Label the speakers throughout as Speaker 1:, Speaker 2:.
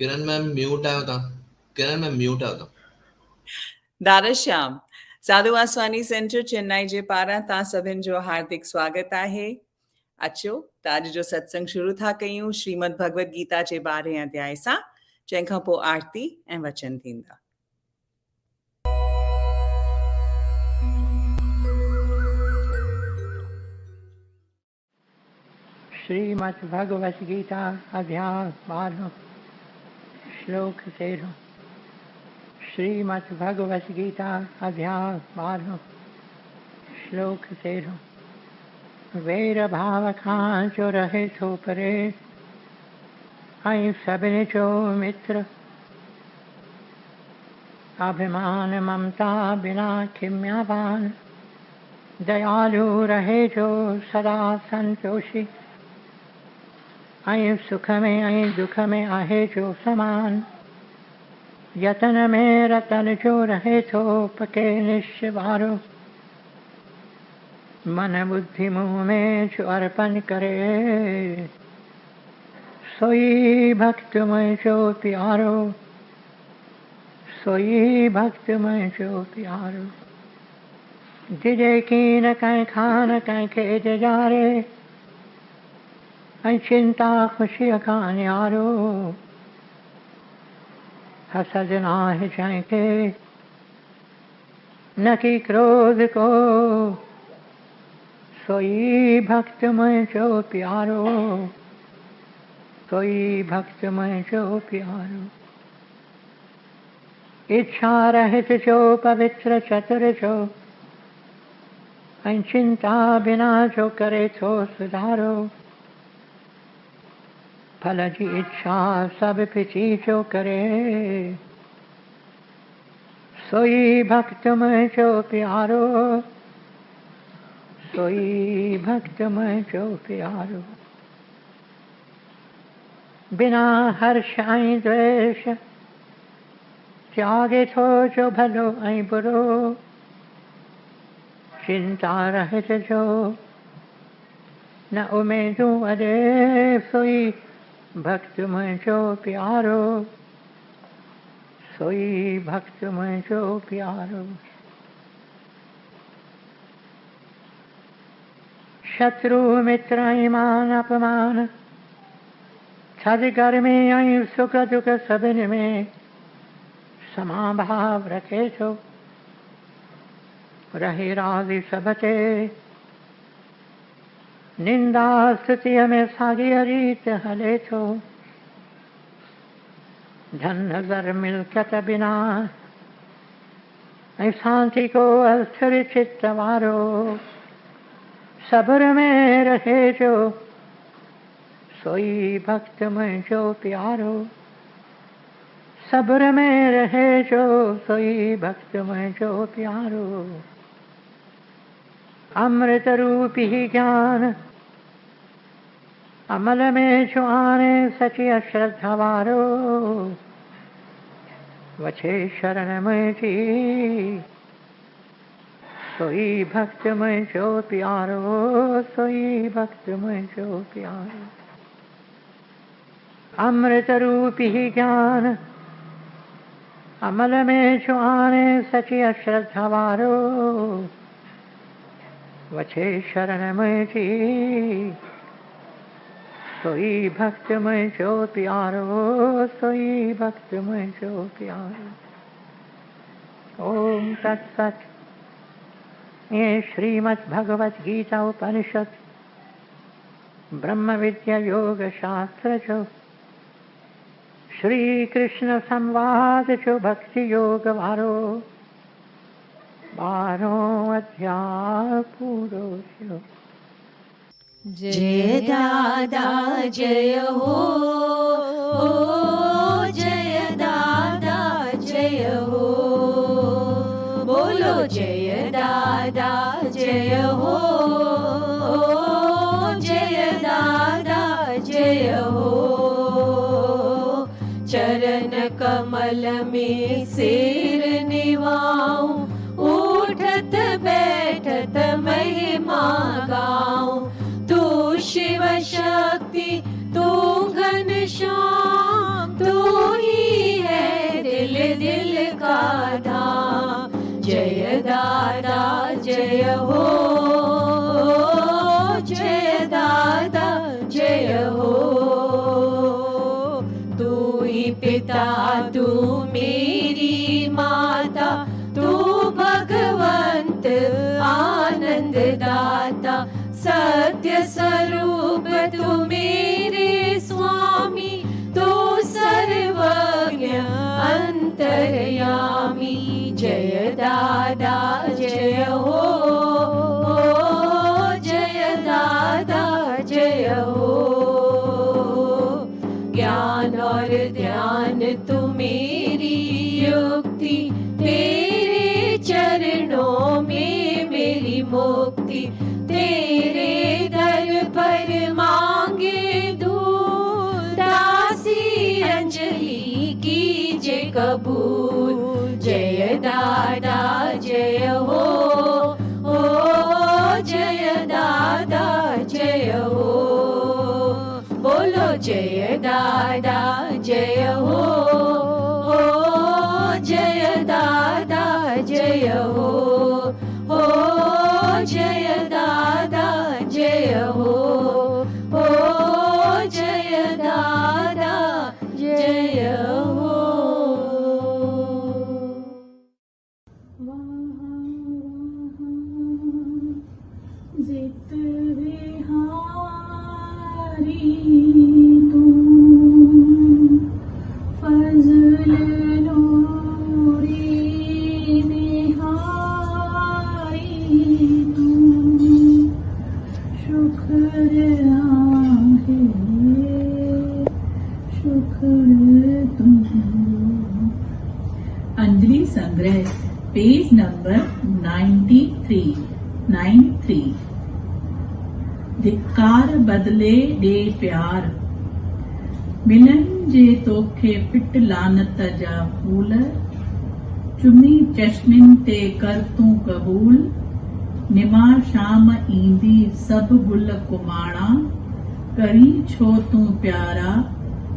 Speaker 1: किरण ma'am mute आयो था। किरण ma'am mute आयो था।
Speaker 2: दादा श्याम, साधु वासवानी सेंटर चेन्नई जे पारां तव्हां सभिनि जो हार्दिक स्वागत आहे। अचो त अॼु जो सत्संग शुरू था कयूं श्रीमद भगवत गीता जे 12हें अध्याय सां, जंहिंखां पोइ आरती ऐं वचन थींदा।
Speaker 3: श्रीमद् भगवत गीता अध्याय 12 श्लोक 13। श्रीमद् भगवत गीता अध्याय 12 श्लोक 13। वेर भाव खां जो रहे थो परे, ऐं सभिनी जो मित्र। अभिमान ममता बिना खिम्यावान, दयालु रहे जो सदा संतोषी। ऐं सुख में ऐं दुख में आहे जो समान, यतन में रतन जो रहे थो पके निश्चय वारो। मन बुद्धि मुँह में जो अर्पण करे, सोई भक्त में जो प्यारो, सोई भक्त में जो प्यारो। दिजे की न कहीं खान कहीं खेत जारे, ऐं चिंता खुशी का न्यारो। हसद नाहि जंहिंखे न की क्रोध को, सोई भक्त मुंहिंजो प्यारो, सोई भक्त मुंहिंजो प्यारो। इच्छा रहित जो पवित्र चतुर जो, ऐं चिंता बिना जो करे थो सुधारो। फल जी इच्छा सब पिछी जो करे, सोई भक्त मुंहिंजो प्यारो, सोई भक्त मुंहिंजो प्यारो। बिना हर्ष ऐं द्वेष त्यागे थो जो भलो ऐं बुरो। चिंता रहित जो न उमेदूं अॾे, सोई भक्त मुंहिंजो प्यारो, सोई भक्त मुंहिंजो प्यारो। शत्रु मित्र ऐं मान अपमान, थधि गर्मी ऐं सुख दुख सभिनी में समाभाव रखे थो। रहे राज़ी सब ते, निंदा स्तुतिअ में साॻीअ रीत हले थो। धन ज़र मिल्कियत बिना, ऐं शांति को अस्थिर चित्त वारो। सब्र में रहे जो, सोई भक्त मुंहिंजो प्यारो, सब्र में रहे जो, सोई भक्त मुंहिंजो प्यारो। अमृत रूपी ज्ञान अमल में जो आने सची अश्रद्धा वारो। वछे शरण मुंहिंजी, सोई भक्त मुंहिंजो प्यारो, सोई भक्त मुंहिंजो प्यारो। अमृत रूपी ज्ञान अमल में जो आने सची अश्रद्धा वारो। वछे शरण मुंहिंजी, सोई भक्त मुंहिंजो प्यारो, सोई भक्त मुंहिंजो प्यारो। ओम तत्सत। ये श्रीमद् भगवत गीता उपनिषद ब्रह्म विद्या योग शास्त्र जो श्री कृष्ण संवाद जो भक्ति योग वारो 12 अध्याय पूरो थियो।
Speaker 4: जय दादा जय हो, जय दादा जय हो। बोलो जय दादा जय हो, जय दादा जय हो। चरण कमल में सिर निवाऊं, उठत बैठत महिमा गाऊं। तू शिव शक्ति तू घनश्याम, तू दादा जय हो, जय दादा जय हो। तू ही पिता तू मेरी माता, तू भगवंत आनंद दाता, सत्य स्वरूप तू मेरे स्वामी, तू सर्वज्ञ अंतर्यामी। जय दादा जय हो, जय दादा जय हो। ज्ञान और ध्यान तू मेरी युक्ति, तेरे चरणों में मेरी मुक्ति, तेरे दर पर मांगे दूध, दासी अंजलि कीजे कबूल। जय दादा जय हो, जय दादा जय हो। बोलो जय दादा जय हो, जय दादा जय हो, जय दादा जय हो, जय दादा जय हो।
Speaker 5: जित विहारी तुम, फजल नूरी निहारी तुम, शुक्र आहे शुक्र तुम। अंजलि संग्रह पेज नंबर 93। धिक्कार बदले दे प्यार, मिलन जे तोखे पिट लानत जा फूल, चुमी चश्मिन ते कर तूं कबूल, निमा शाम ईंदी सब गुल कुमाणा, करी छो तूं प्यारा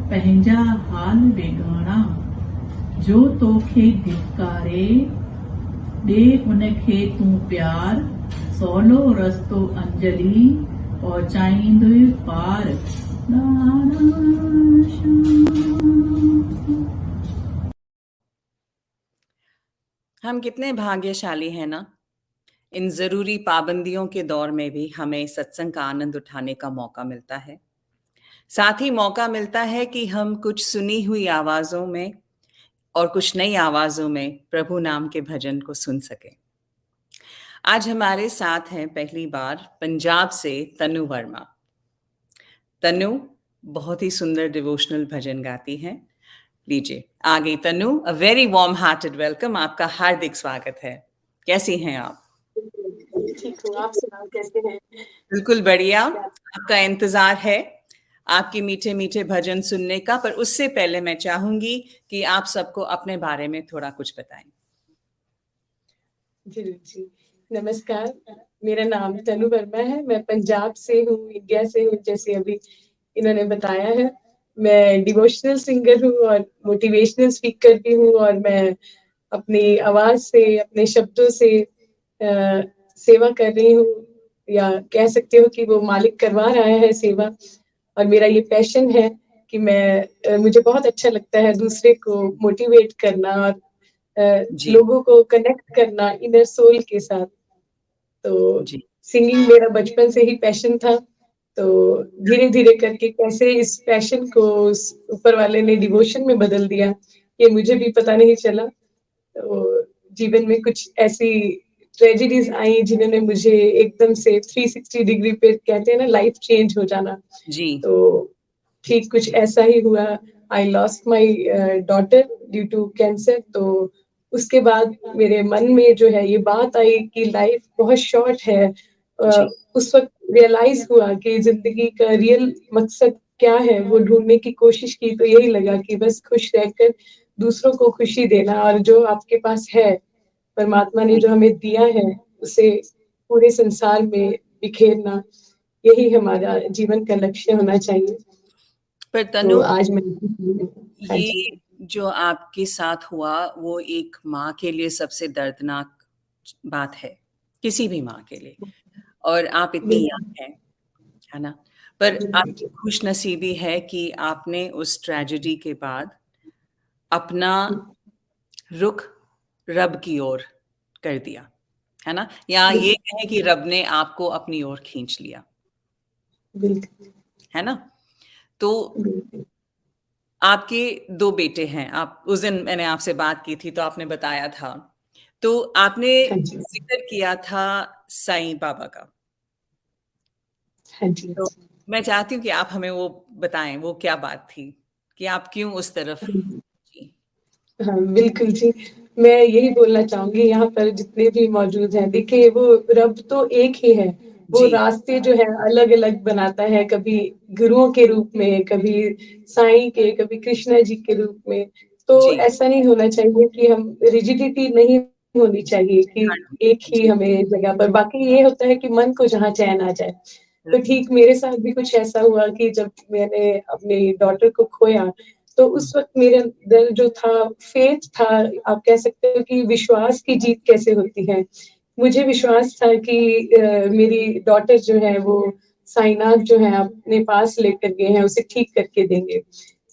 Speaker 5: पंहिंजा हाल बेगाणा। जो तोखे धिक्कारे दे उनखे तूं प्यार, सवलो रस्तो अंजलि पहुचाईंदे पार।
Speaker 2: हम कितने भाग्यशाली हैं ना, इन जरूरी पाबंदियों के दौर में भी हमें सत्संग का आनंद उठाने का मौका मिलता है। साथ ही मौका मिलता है कि हम कुछ सुनी हुई आवाजों में और कुछ नई आवाजों में प्रभु नाम के भजन को सुन सके। आज हमारे साथ हैं पहली बार पंजाब से तनु वर्मा। तनु बहुत ही सुंदर डिवोशनल भजन गाती हैं। लीजिए आगे Tanu, a very warm hearted welcome, आपका हार्दिक स्वागत है। कैसी हैं आप?
Speaker 5: ठीक हूँ, आप सुनाओ कैसे हैं?
Speaker 2: बिल्कुल बढ़िया। आपका इंतजार है आपके मीठे मीठे भजन सुनने का, पर उससे पहले मैं चाहूंगी कि आप सबको अपने बारे में थोड़ा कुछ बताएं।
Speaker 5: जी, नमस्कार, मेरा नाम तनु वर्मा है। मैं पंजाब से हूँ, इंडिया से हूँ, जैसे अभी इन्होंने बताया है। मैं डिवोशनल सिंगर हूँ और मोटिवेशनल स्पीकर भी हूँ, और मैं अपनी आवाज से, अपने शब्दों से सेवा कर रही हूँ, या कह सकते हो कि वो मालिक करवा रहा है सेवा। और मेरा ये पैशन है कि मुझे बहुत अच्छा लगता है दूसरे को मोटिवेट करना और लोगों को कनेक्ट करना इनर सोल के साथ। तो सिंगिंग मेरा बचपन से ही पैशन था, तो धीरे धीरे करके कैसे इस पैशन को ऊपर वाले ने डिवोशन में बदल दिया, ये मुझे भी पता नहीं चला। तो जीवन में कुछ ऐसी ट्रेजेडीज आई जिन्होंने मुझे एकदम से 360 डिग्री पे, कहते हैं ना, लाइफ चेंज हो जाना। तो ठीक कुछ ऐसा ही हुआ। I lost my daughter due to cancer. तो उसके बाद मेरे मन में जो है ये बात आई कि लाइफ बहुत शॉर्ट है। उस वक्त रियलाइज हुआ कि जिंदगी का रियल मकसद क्या है, वो ढूंढने की कोशिश की। तो यही लगा कि बस खुश रहकर दूसरों को खुशी देना, और जो आपके पास है, परमात्मा ने जो हमें दिया है, उसे पूरे संसार में बिखेरना, यही हमारा जीवन का लक्ष्य होना चाहिए।
Speaker 2: पर तनु,
Speaker 5: तो आज मैं
Speaker 2: ये जो आपके साथ हुआ वो एक माँ के लिए सबसे दर्दनाक बात है किसी भी माँ के लिए, और आप इतनी
Speaker 5: बिल्कुल,
Speaker 2: यंग हैं, है ना? पर
Speaker 5: बिल्कुल
Speaker 2: आपकी
Speaker 5: जी।
Speaker 2: खुशनसीबी है कि आपने उस ट्रेजेडी के बाद अपना रुख रब की ओर कर दिया, है ना? या ये
Speaker 5: बिल्कुल,
Speaker 2: कहें कि रब ने आपको अपनी ओर खींच लिया,
Speaker 5: बिल्कुल,
Speaker 2: है ना? तो
Speaker 5: बिल्कुल।
Speaker 2: आपके 2 बेटे हैं, आप उस दिन मैंने आपसे बात की थी तो आपने बताया था। तो आपने
Speaker 5: हाँ जी,
Speaker 2: ज़िक्र किया था साईं बाबा का,
Speaker 5: हाँ जी, हाँ
Speaker 2: तो
Speaker 5: जी।
Speaker 2: मैं चाहती हूँ कि आप हमें वो बताएँ, वो क्या बात थी? कि आप क्यों उस तरफ
Speaker 5: हाँ जी।
Speaker 2: जी,
Speaker 5: हाँ, बिल्कुल जी। मैं यही बोलना चाहूँगी यहाँ पर जितने भी मौजूद हैं, देखिए वो रब तो एक ही है। वो
Speaker 2: जी,
Speaker 5: रास्ते जो है अलग-अलग बनाता है, कभी गुरुओं के रूप में, कभी साईं के, कभी कृष्णा जी के रूप में। तो
Speaker 2: जी,
Speaker 5: ऐसा नहीं होना चाहिए कि हम रिजिडिटी नहीं होनी चाहिए कि एक ही
Speaker 2: जी,
Speaker 5: हमें जगह पर बाकी ये होता है कि मन को जहाँ चैन आ जाए। तो ठीक मेरे साथ भी कुछ ऐसा हुआ कि जब मैंने अपनी डॉटर को खोया, तो उस वक़्त मेरे अंदर जो था फ़ेथ था, आप कह सकते हो कि विश्वास की जीत कैसे होती है। मुझे विश्वास था कि मेरी डॉटर जो है वो साईनाथ जो है अपने पास लेकर गए हैं, उसे ठीक करके देंगे।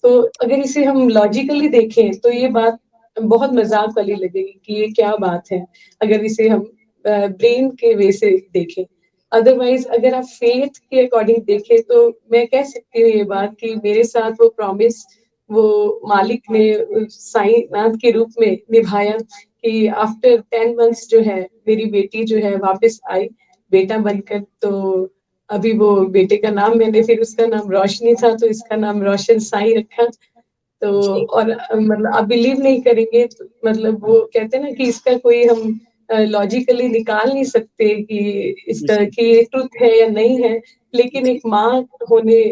Speaker 5: तो अगर इसे हम लॉजिकली देखें तो ये बात बहुत मज़ाक वाली लगेगी कि ये क्या बात है, अगर इसे हम ब्रेन के वे से देखें। अदरवाइज़ अगर आप फ़ेथ के अकॉर्डिंग देखें तो मैं कह सकती हूँ ये बात कि मेरे साथ वो प्रॉमिस वो मालिक ने साईंनाथ के रूप में निभाया कि आफ्टर 10 मंथ्स जो है मेरी बेटी जो है वापस आई बेटा बनकर। तो अभी वो बेटे का नाम मैंने फिर उसका नाम रोशनी था तो इसका नाम रोशन साईं रखा। तो
Speaker 2: जी,
Speaker 5: और मतलब आप बिलीव नहीं करेंगे तो मतलब वो कहते हैं ना कि इसका कोई हम लॉजिकली निकाल नहीं सकते कि इसका
Speaker 2: जी,
Speaker 5: कि ये ट्रुथ है या नहीं है। लेकिन
Speaker 2: जी,
Speaker 5: एक माँ होने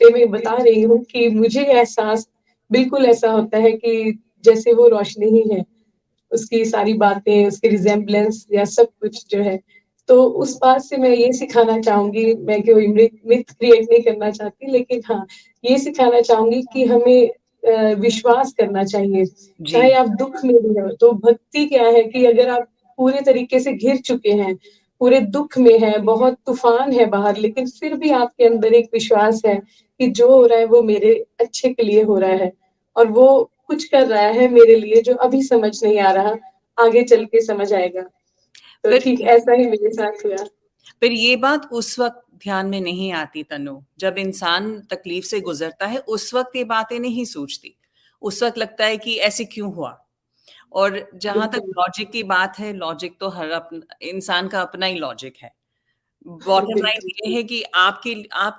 Speaker 5: पे मैं बता रही हूँ कि मुझे एहसास बिल्कुल ऐसा होता है कि जैसे वो रोशनी ही है। उसकी सारी बातें, उसकी रिज़ेम्बलेंस या सब कुछ जो है। तो उस बात से मैं ये सिखाना चाहूँगी, मैं कोई मिथ क्रिएट नहीं करना चाहती, लेकिन हाँ, ये सिखाना चाहूँगी कि हमें विश्वास करना चाहिए।
Speaker 2: जी,
Speaker 5: चाहे आप दुःख में भी हो, तो भक्ति क्या है कि अगर आप पूरे तरीके से घिर चुके हैं, पूरे दुःख में हैं, बहुत तूफ़ान है बाहर, लेकिन फिर भी आपके अंदर एक विश्वास है कि जो हो रहा है वो मेरे अच्छे के लिए हो रहा है। और वो कुछ कर रहा है मेरे लिए जो अभी समझ नहीं आ रहा, आगे चल के समझ आएगा। तो
Speaker 2: फिर
Speaker 5: ठीक ऐसा ही मेरे साथ हुआ।
Speaker 2: फिर ये बात उस वक़्त ध्यान में नहीं आती तनु, जब इंसान तकलीफ से गुज़रता है, उस वक़्त ये बातें नहीं सूझती। उस वक़्त लगता है कि ऐसे क्यों हुआ? और जहाँ तक
Speaker 5: बिल्कुल,
Speaker 2: लॉजिक की बात है, लॉजिक तो हर इंसान का अपना ही लॉजिक है। बॉटम लाइन
Speaker 5: बिल्कुल,
Speaker 2: ये है कि आप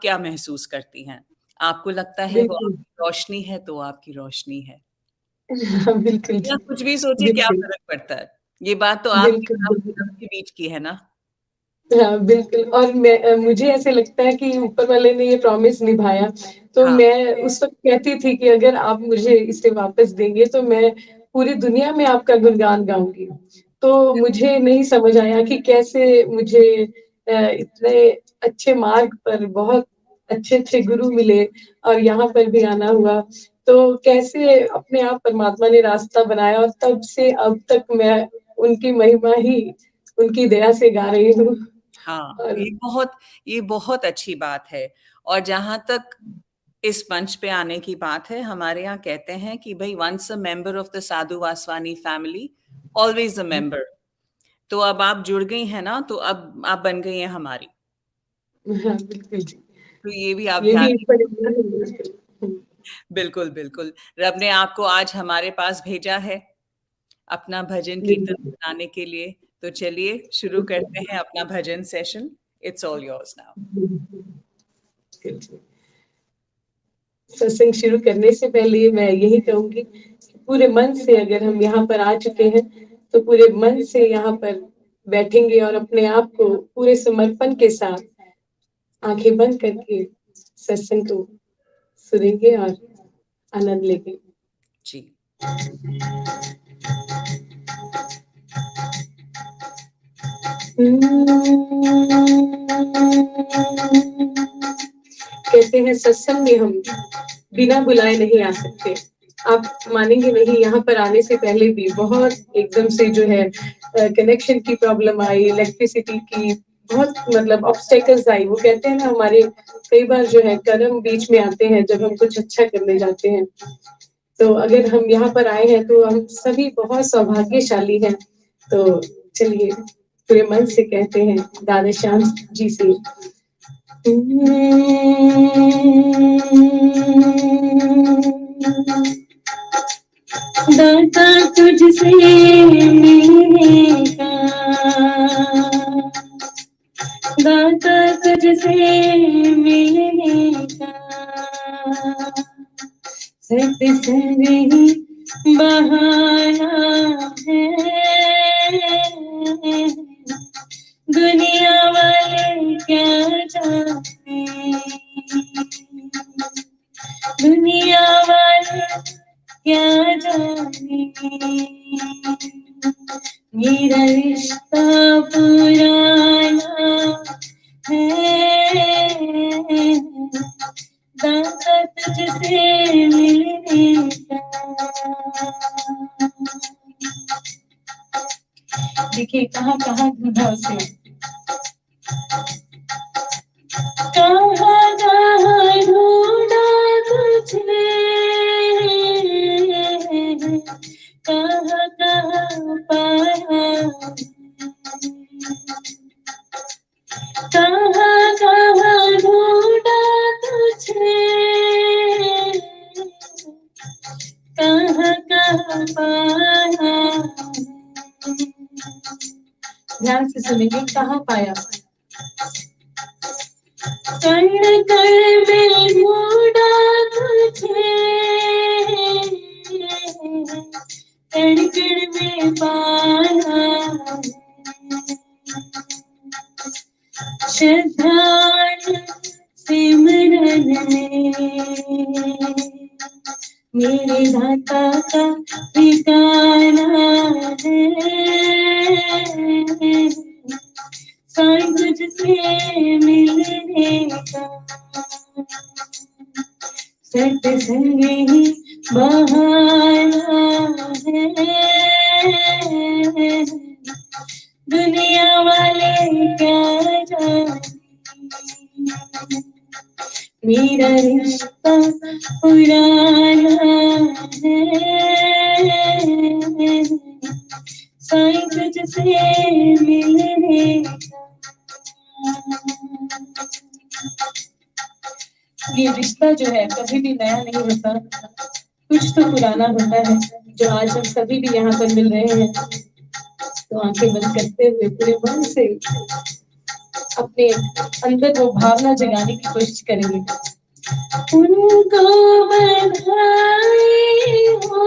Speaker 2: क्या महसूस करती हैं? आपको लगता है वो
Speaker 5: बिल्कुल।
Speaker 2: आपकी रोशनी है, तो आपकी रोशनी है।
Speaker 5: हाँ, बिल्कुल
Speaker 2: या
Speaker 5: जी।
Speaker 2: कुछ भी सोचिए, क्या
Speaker 5: बिल्कुल,
Speaker 2: फ़र्क पड़ता है? ये बात तो आपकी
Speaker 5: बिल्कुल,
Speaker 2: और आपके
Speaker 5: बिल्कुल।
Speaker 2: रब के बीच की है ना?
Speaker 5: हाँ, बिल्कुल और मुझे ऐसे लगता है कि ऊपर वाले ने ये प्रॉमिस निभाया, तो
Speaker 2: हाँ,
Speaker 5: मैं उस वक़्त कहती थी कि अगर आप मुझे इसे वापस देंगे तो मैं पूरी दुनिया में आपका गुणगान गाऊँगी। तो मुझे नहीं समझ आया कि कैसे मुझे इतने अच्छे मार्ग पर बहुत अच्छे-अच्छे गुरु मिले और यहाँ पर भी आना हुआ। तो कैसे अपने आप परमात्मा ने रास्ता बनाया और तब से अब तक मैं उनकी महिमा ही उनकी दया से गा रही हूँ।
Speaker 2: हाँ,
Speaker 5: और
Speaker 2: ये बहुत अच्छी बात है। और जहाँ तक इस मंच पे आने की बात है, हमारे यहाँ कहते हैं कि भई once a member of the Sadhu Vaswani family, always a member. तो अब आप जुड़ गई हैं ना, तो अब आप बन गई हैं हमारी।
Speaker 5: हाँ, बिल्कुल जी।
Speaker 2: तो ये भी आप
Speaker 5: ये
Speaker 2: ध्यान
Speaker 5: भी एक बड़े
Speaker 2: रखिएगा। बिल्कुल, बिल्कुल। रब ने आपको आज हमारे पास भेजा है, अपना भजन कीर्तन
Speaker 5: बिल्कुल,
Speaker 2: सुनाने के लिए। तो चलिए शुरू करते हैं अपना bhajan session. It's all yours now.
Speaker 5: बिल्कुल। सत्संग शुरू करने से पहले मैं यही कहूँगी कि पूरे मन से अगर हम यहाँ पर आ चुके हैं, तो पूरे मन से यहाँ पर बैठेंगे और अपने आप को पूरे समर्पण के साथ आँखें बंद करके सत्संग को सुनेंगे और आनंद लेंगे।
Speaker 2: जी।
Speaker 5: कहते हैं सत्संग में हम बिना बुलाए नहीं आ सकते। आप मानेंगे नहीं, यहाँ पर आने से पहले भी बहुत एकदम से जो है कनेक्शन की प्रॉब्लम आई, इलेक्ट्रिसिटी की बहुत मतलब ऑब्स्टेकल्स आई। वो कहते हैं ना, हमारे कई बार जो है कर्म बीच में आते हैं जब हम कुछ अच्छा करने जाते हैं। तो अगर हम यहाँ पर आए हैं तो हम सभी बहुत सौभाग्यशाली हैं। तो चलिए पूरे मन से कहते हैं दादा श्याम जी से, दाता तुझसे मिलने का, दाता तुझसे मिलने का, सत्संग ही बहाना है। दुनिया वाले क्या जाने, दुनिया वाले क्या जाने, मेरा रिश्ता पुराना है, दाता तुझसे मिलने का। देखिए कहाँ कहाँ ढूंढा उसे, कहाँ कहाँ ढूंढा तुझे, कहाँ कहाँ पाया, कहाँ कहाँ ढूंढा तुझे, कहाँ कहाँ पाया। ध्यान से सुनेंगे, कहाँ पाया। कण कण में ढूंढा तुझे, कण कण में पाया, श्रद्धान सिमरन में मेरे दाता का ठिकाना है। साईं तुझसे मिलने का, सत्संग ही बहाना है। दुनिया वाले क्या जाने, मेरा रिश्ता पुराना है। साईं तुझसे मिलने का। ये रिश्ता जो है कभी भी नया नहीं होता, कुछ तो पुराना होता है, जो आज हम सभी भी यहाँ पर मिल रहे हैं। तो आंखें बंद करते हुए पूरे मन से अपने अंदर वो भावना जगाने की कोशिश करेंगे। उनको बधाई हो,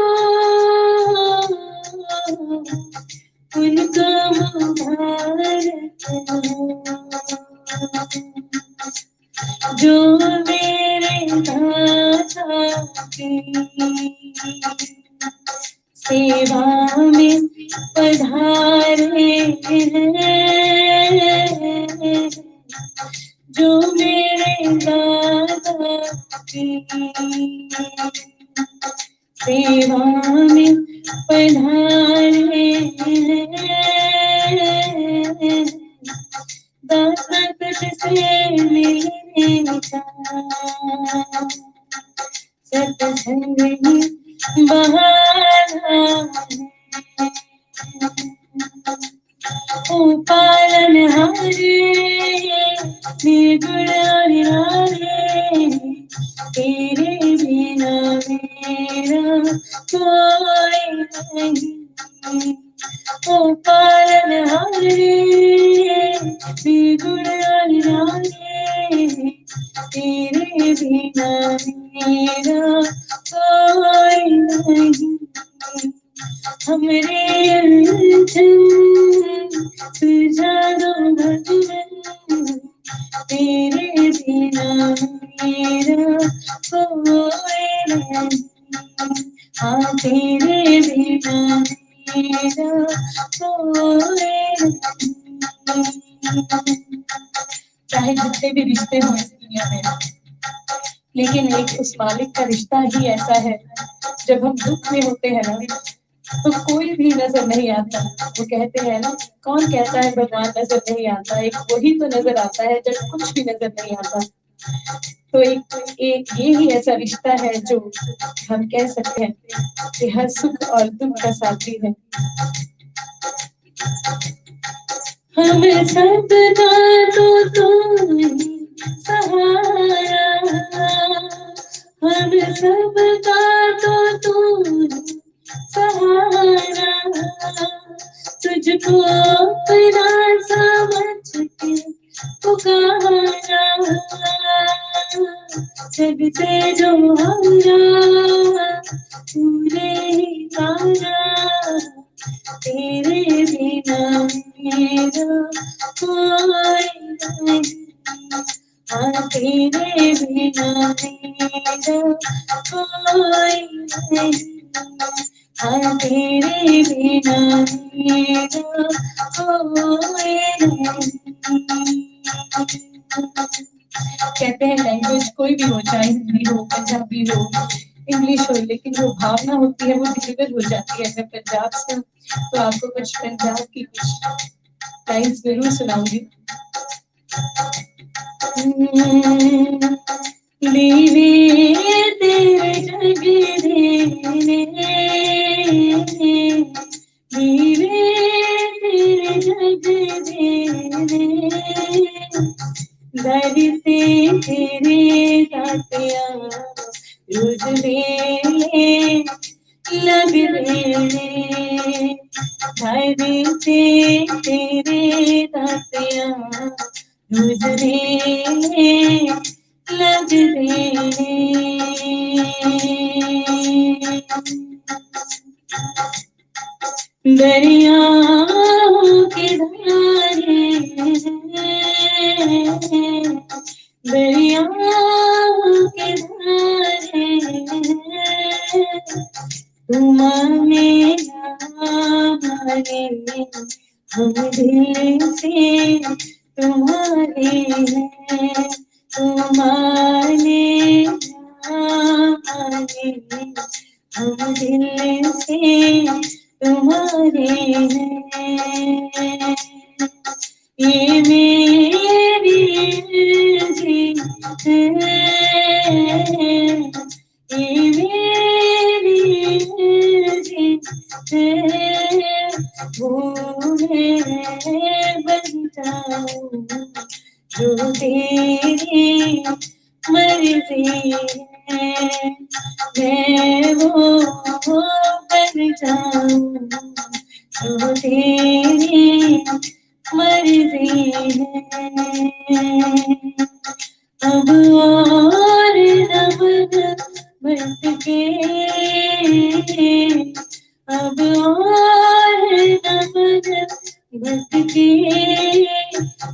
Speaker 5: उनको मुबारक हो, जो मेरे दाता की सेवा में पधारे हैं, जो मेरे दादा की सेवा में पधारे हैं, दाता तुझसे मिलने का, सत्संग ही बहाना है। ओ पालनहारे निर्गुण निराले, तेरे बिना मेरा कोई नहीं। ओ पालनहारे निर्गुण निराले, तेरे बिना मेरा कोई नहीं। हमरे उलझन सुलझा दो भगवन, तेरे बिना मेरा कोई नहीं। हाँ तेरे बिना मेरा कोई नहीं। चाहे जितने भी रिश्ते हों इस दुनिया में, लेकिन एक उस मालिक का रिश्ता ही ऐसा है जब हम दुख में होते हैं ना तो कोई भी नजर नहीं आता। वो कहते हैं ना, कौन कहता है भगवान नजर नहीं आता, एक वही तो नजर आता है जब कुछ भी नजर नहीं आता। तो एक ये ही ऐसा रिश्ता है जो हम कह सकते हैं कि हर सुख और दुख का साथी है। हम सबका तो तू ही सहारा, हम सबका तो तू ही सहारा, तुझको अपना समझ के पुकारा, जग से जो हारा पूरे ही तारा, तेरे बिना मेरा कोई नहीं, हाँ तेरे बिना मेरा कोई नहीं, हाँ तेरे बिना मेरा कोई नहीं। कहते हैं लैंग्वेज कोई भी हो, चाहे हिंदी हो, पंजाबी हो, इंग्लिश हो, लेकिन जो भावना होती है वो डिलीवर हो जाती है। मैं पंजाब से हूँ तो आपको कुछ पंजाब की कुछ लाइन्स जरूर सुनाऊंगी। दीवे तेरे जग देने, दीवे तेरे जग देने, दर से तेरे तातिया रोज मेले लग देने, दर से तेरे तातिया रोज मेले लग देने। दरियाओं के धारे, दरियाओं के धारे, तुम्हारे माने हम दिल से तुम्हारे हैं, तुम्हारे माने हम दिल से तुम्हारे हैं। ये मेरी अर्जी है, ये मेरी अर्जी है, वो मैं बन जाऊं जो तेरी मर्जी है, मैं वो बन जाऊं जो तेरी मर्जी है। अब और रब बढ़ के, अब और रब बढ़ के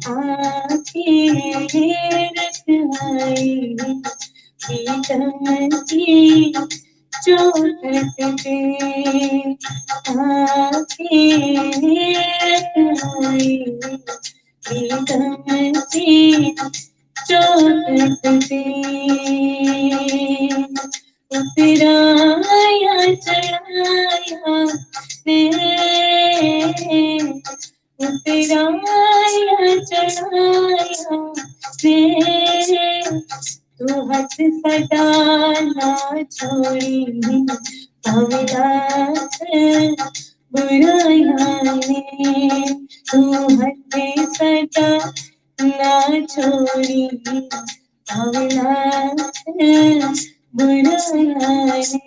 Speaker 5: आँखें रखवाई प्रीतम की चौखट पे, आँखें रखवाई प्रीतम की चौखट पे। उतराया चढ़ाया ने, उतराया चढ़ाया ने, तू हथ सदा ना छोड़ी अविनाश बुराया ने, तू हथ सदा ना छोड़ी अविनाश बुराया ने।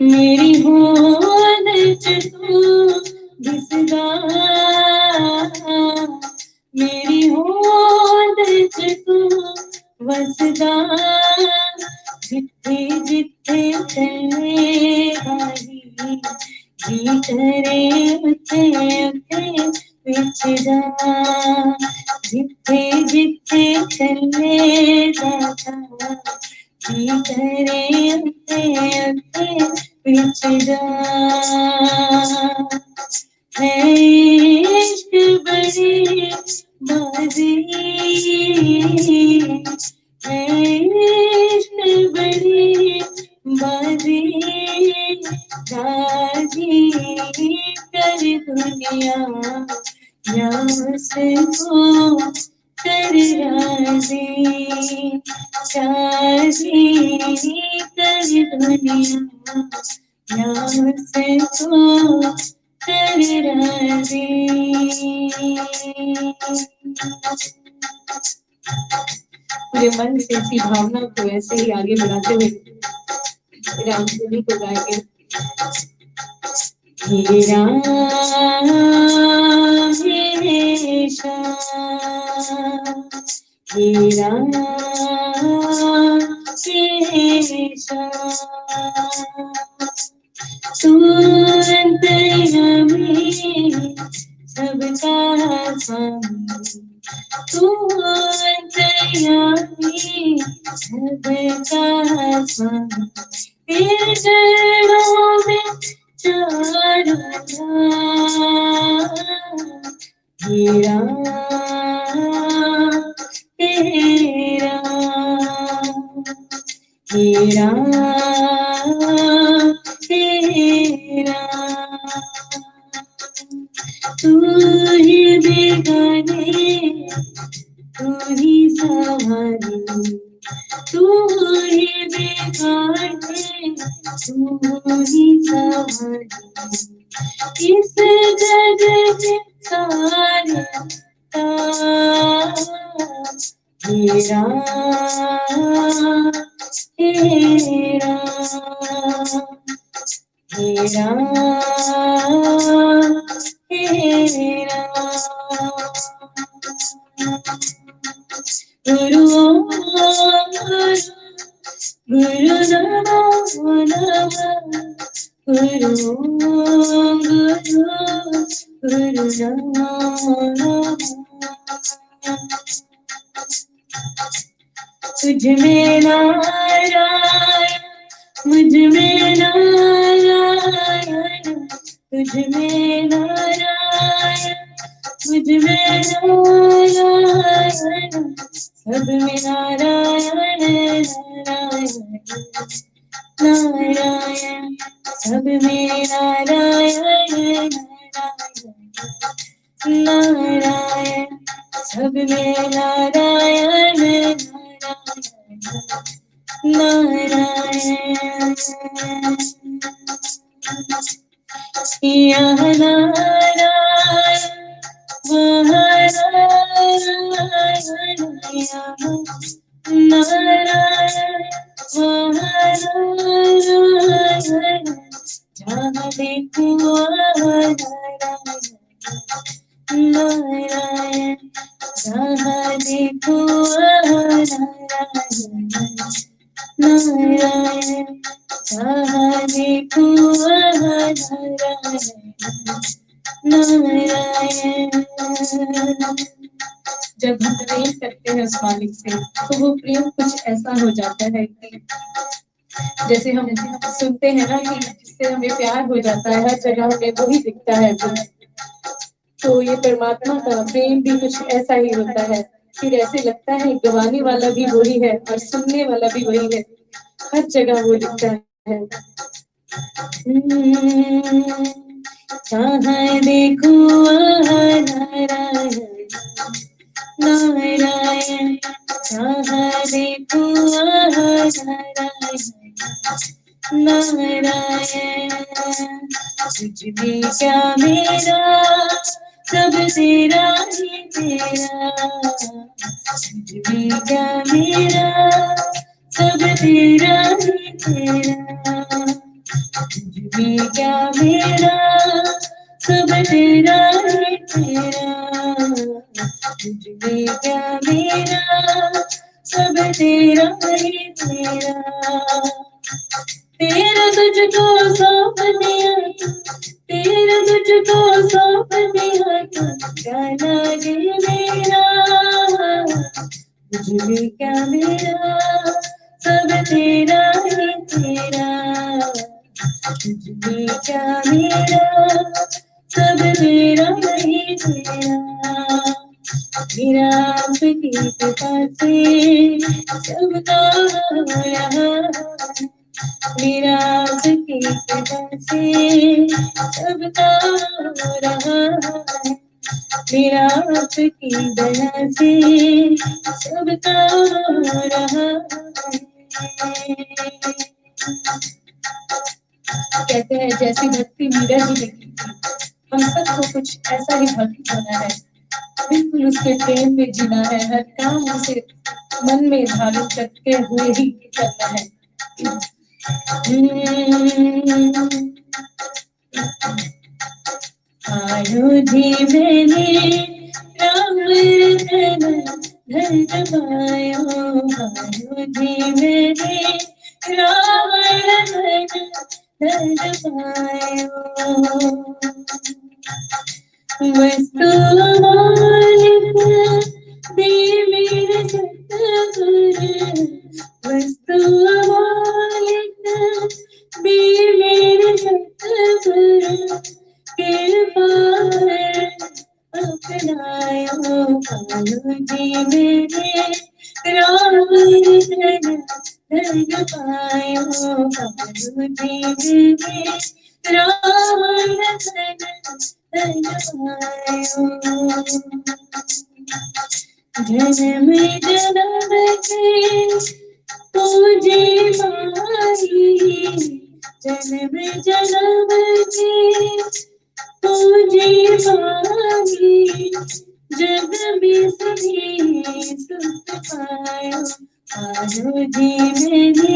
Speaker 5: मेरी होद च तू दिसदा, मेरी होद च तू वसदा, जिथे जिथे चले आई जी करे उथे उथे विच जा, जिथे जिथे चले जाता जी करे उथे उथे विच जा। है इश्क बड़ी बाजी, इश्क बड़ी बाजी राजी कर दुनिया यास को कर राजी राजी कर दुनिया यास को कर राजी। पूरे मन से इसी भावना को ऐसे ही आगे बढ़ाते हुए रामधुनी को गाएंगे। हे राम हे श्याम हे राम हे श्याम तू अंतर्यामी सबका स्वामी तू अंतर्यामी सबका स्वामी तेरे चरणों में चारों हे राम हे राम हे राम हे राम तू ही बेगाने तू ही सवारी तू ही बेगाने तू ही सवारी इस जग में सारे हे राम हे राम हे राम हे राम गुरु गुरु नमो नमः गुरु गुरु गुरु नमो नमः तुझ में नारायण मुझ में नारायण तुझ में नारायण मुझ में नारायण सब में नारायण नारायण नारायण सब में नारायण नारायण नारायण सब में नारायण नारायण नारायण यहाँ नारायण वहाँ नारायण यहाँ नारायण वहाँ नारायण जहाँ देखो वहाँ नारायण जहाँ देखो वहाँ नारायण जहाँ देखो वहाँ नारायण। जब हम प्रेम करते हैं उस मालिक से तो वो प्रेम कुछ ऐसा हो जाता है कि जैसे हम सुनते हैं ना कि जिससे हमें प्यार हो जाता है हर जगह हमें वही दिखता है। तो ये परमात्मा का प्रेम भी कुछ ऐसा ही होता है। फिर ऐसे लगता है गवाने वाला भी वही है और सुनने वाला भी वही है, हर जगह वो दिखता है। जहाँ देखो वहाँ नारायण नारायण जहाँ देखो वहाँ नारायण नारायण तुझ में क्या मेरा सब तेरा ही तेरा तुझ में क्या मेरा सब तेरा ही तेरा तुझ में क्या मेरा सब तेरा ही तेरा तुझ में क्या मेरा सब तेरा ही तेरा तेरा तुझको सौंप दिया तेरा तुझको सौंप दिया तो क्या लागे मेरा तुझ में क्या मेरा सब तेरा ही तेरा तुझ में क्या मेरा सब तेरा ही तेरा मेरा आपकी कृपा से सबका हो रहा है, मेरा आपकी कृपा से सबका हो रहा है, मेरा आपकी दया से सबका हो रहा है। कहते हैं जैसी भक्ति मीरा जी ने की थी, हम सबको कुछ ऐसा ही भक्ति होना है, बिल्कुल उसके प्रेम में जीना है, हर काम उसे मन में धारण करते हुए ही करना है। आयो जी मैंने राम रतन धन पायो, आयो जी मैंने राम रतन धन पायो, वस्तु मालिक दे मेरे सतगुरु, वस्तु मालिक दे मेरे सतगुरु, कृपा अपनायो, आयो जी मेरे राम रतन धन पायो, आयो जी मेरे राम रतन धन पायो। जन्म जन्म के तुझे माही, जन्म जन्म के तुझे माही, जग में सभी सुख पायो, आयो जी मैंने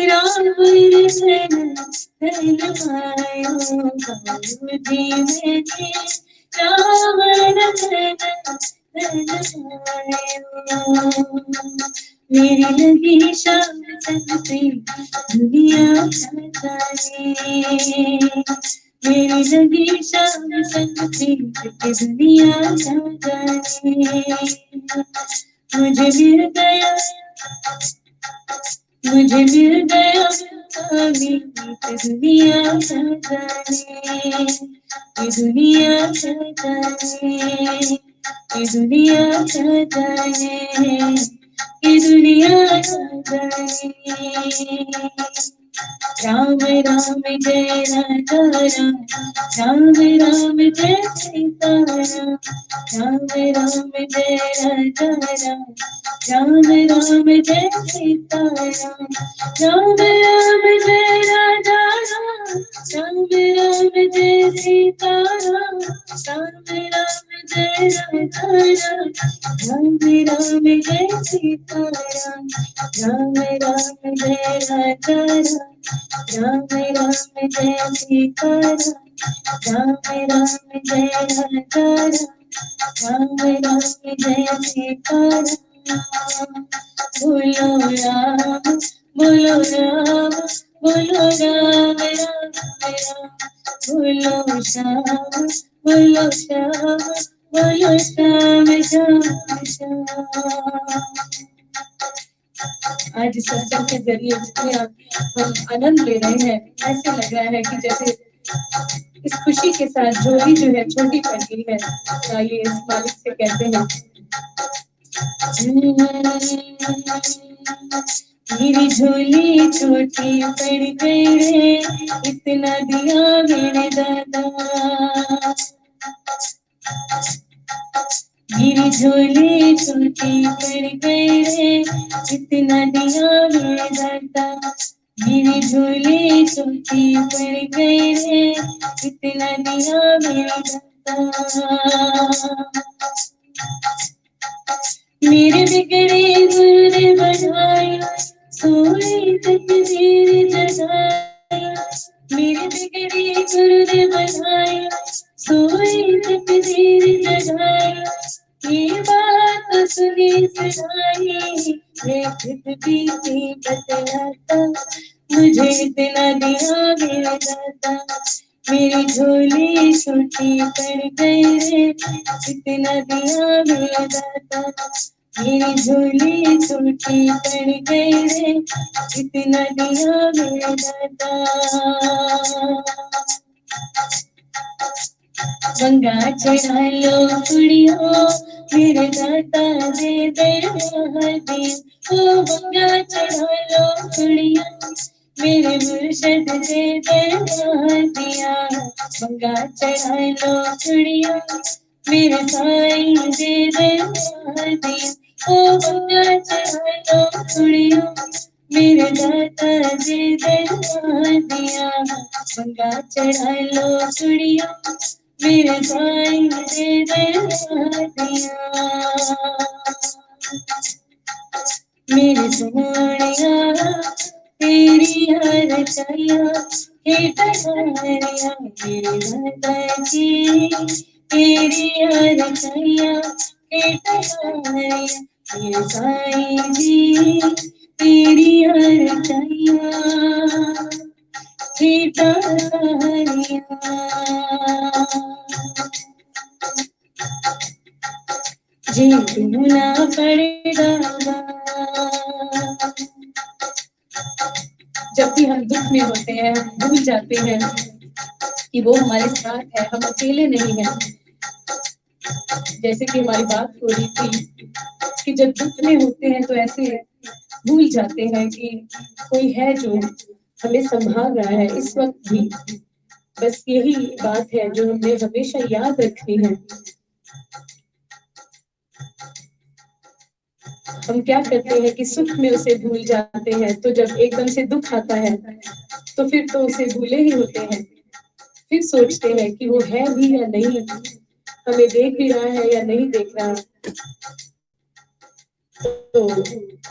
Speaker 5: राम रतन धन पायो, आयो जी मैंने राम रतन धन पायो। मेरी लगी शाम से दुनिया सजाए, मेरी लगी शाम से दुनिया सजाए, मुझे मिल गया, मुझे मिल गया अभी दुनिया सजाए, दुनिया सजाए, दुनिया सजाए, दुनिया सजाए। राम राम जय राजा राम, राम राम जय सीता राम, राम राम जय राजा राम, राम राम जय सीता राम, राम राम जय राजा राम, राम राम जय सीता राम, राम राम जय राजा राम, राम राम जय सीता राम, राम राम जय राजा राम, राम राम जय सीता राम, राम राम जय राजा राम, राम राम जय सीता राम। बोलो राम, बोलो राम, बोलो राम राम राम, बोलो श्याम, बोलो श्याम, बोलो श्याम श्याम श्याम। आज इस सत्संग के जरिए जितने हम आनंद ले रहे हैं, ऐसे लग रहा है कि जैसे इस खुशी के साथ झोली जो है छोटी पड़ गई है। आइए इस मालिक से कहते हैं, मेरी झोली छोटी पड़ गई रे, इतना दिया मेरे दादा, मेरी झोली छोटी पड़ गई रे, इतना दिया मेरे दादा, मेरी झोली छोटी पड़ गई रे, इतना दिया मेरे दादा। मेरे बिगड़े गुरु ने बढ़ाया, सोई तकदीर जगाया, मेरे बिगड़े गुरु ने बढ़ाया, सोई तकदीर जगाया, ये बात सुनी सुनाई, मैं खुद भी थी बतलाता, मुझे इतना दिया मेरे दादा, मेरी झोली छोटी पड़ गई रे, इतना दिया मेरे दादा, मेरी झोली छोटी पड़ गई रे, इतना दिया मेरे दादा।
Speaker 6: गंगा चढ़ा लो कुड़ियों मेरे दाता दे दरबार ओ गंगा चढ़ा लो कुड़ियों मेरे मुर्शद दे दरबार दिया गंगा चढ़ा लो कुड़ियों मेरे साईं दे दरबार दिया ओ गंगा चढ़ा लो कुड़ियों मेरे दाता दे दरबार दिया गंगा चढ़ा लो कुड़ियों मेरे साईं दे दरबार दिया मेरे सोनिया तेरी हर चाहिया हे तैयारिया मेरे दादा जी तेरी हर चाहिया हे तैयारिया मेरे साईं जी तेरी हर चाहिया हे तैयारिया जी दूना पड़ेगा जब भी हम दुख में होते हैं हम भूल जाते हैं कि वो हमारे साथ है हम अकेले नहीं हैं जैसे कि हमारी बात हो रही थी कि जब दुख में होते हैं तो ऐसे भूल जाते हैं कि कोई है जो हमें संभाल रहा है इस वक्त भी बस यही बात है जो हमें हमेशा याद रखनी है हम क्या करते हैं कि सुख में उसे भूल जाते हैं तो जब एकदम से दुख आता है तो फिर तो उसे भूले ही होते हैं फिर सोचते हैं कि वो है भी या नहीं हमें देख भी रहा है या नहीं देख रहा तो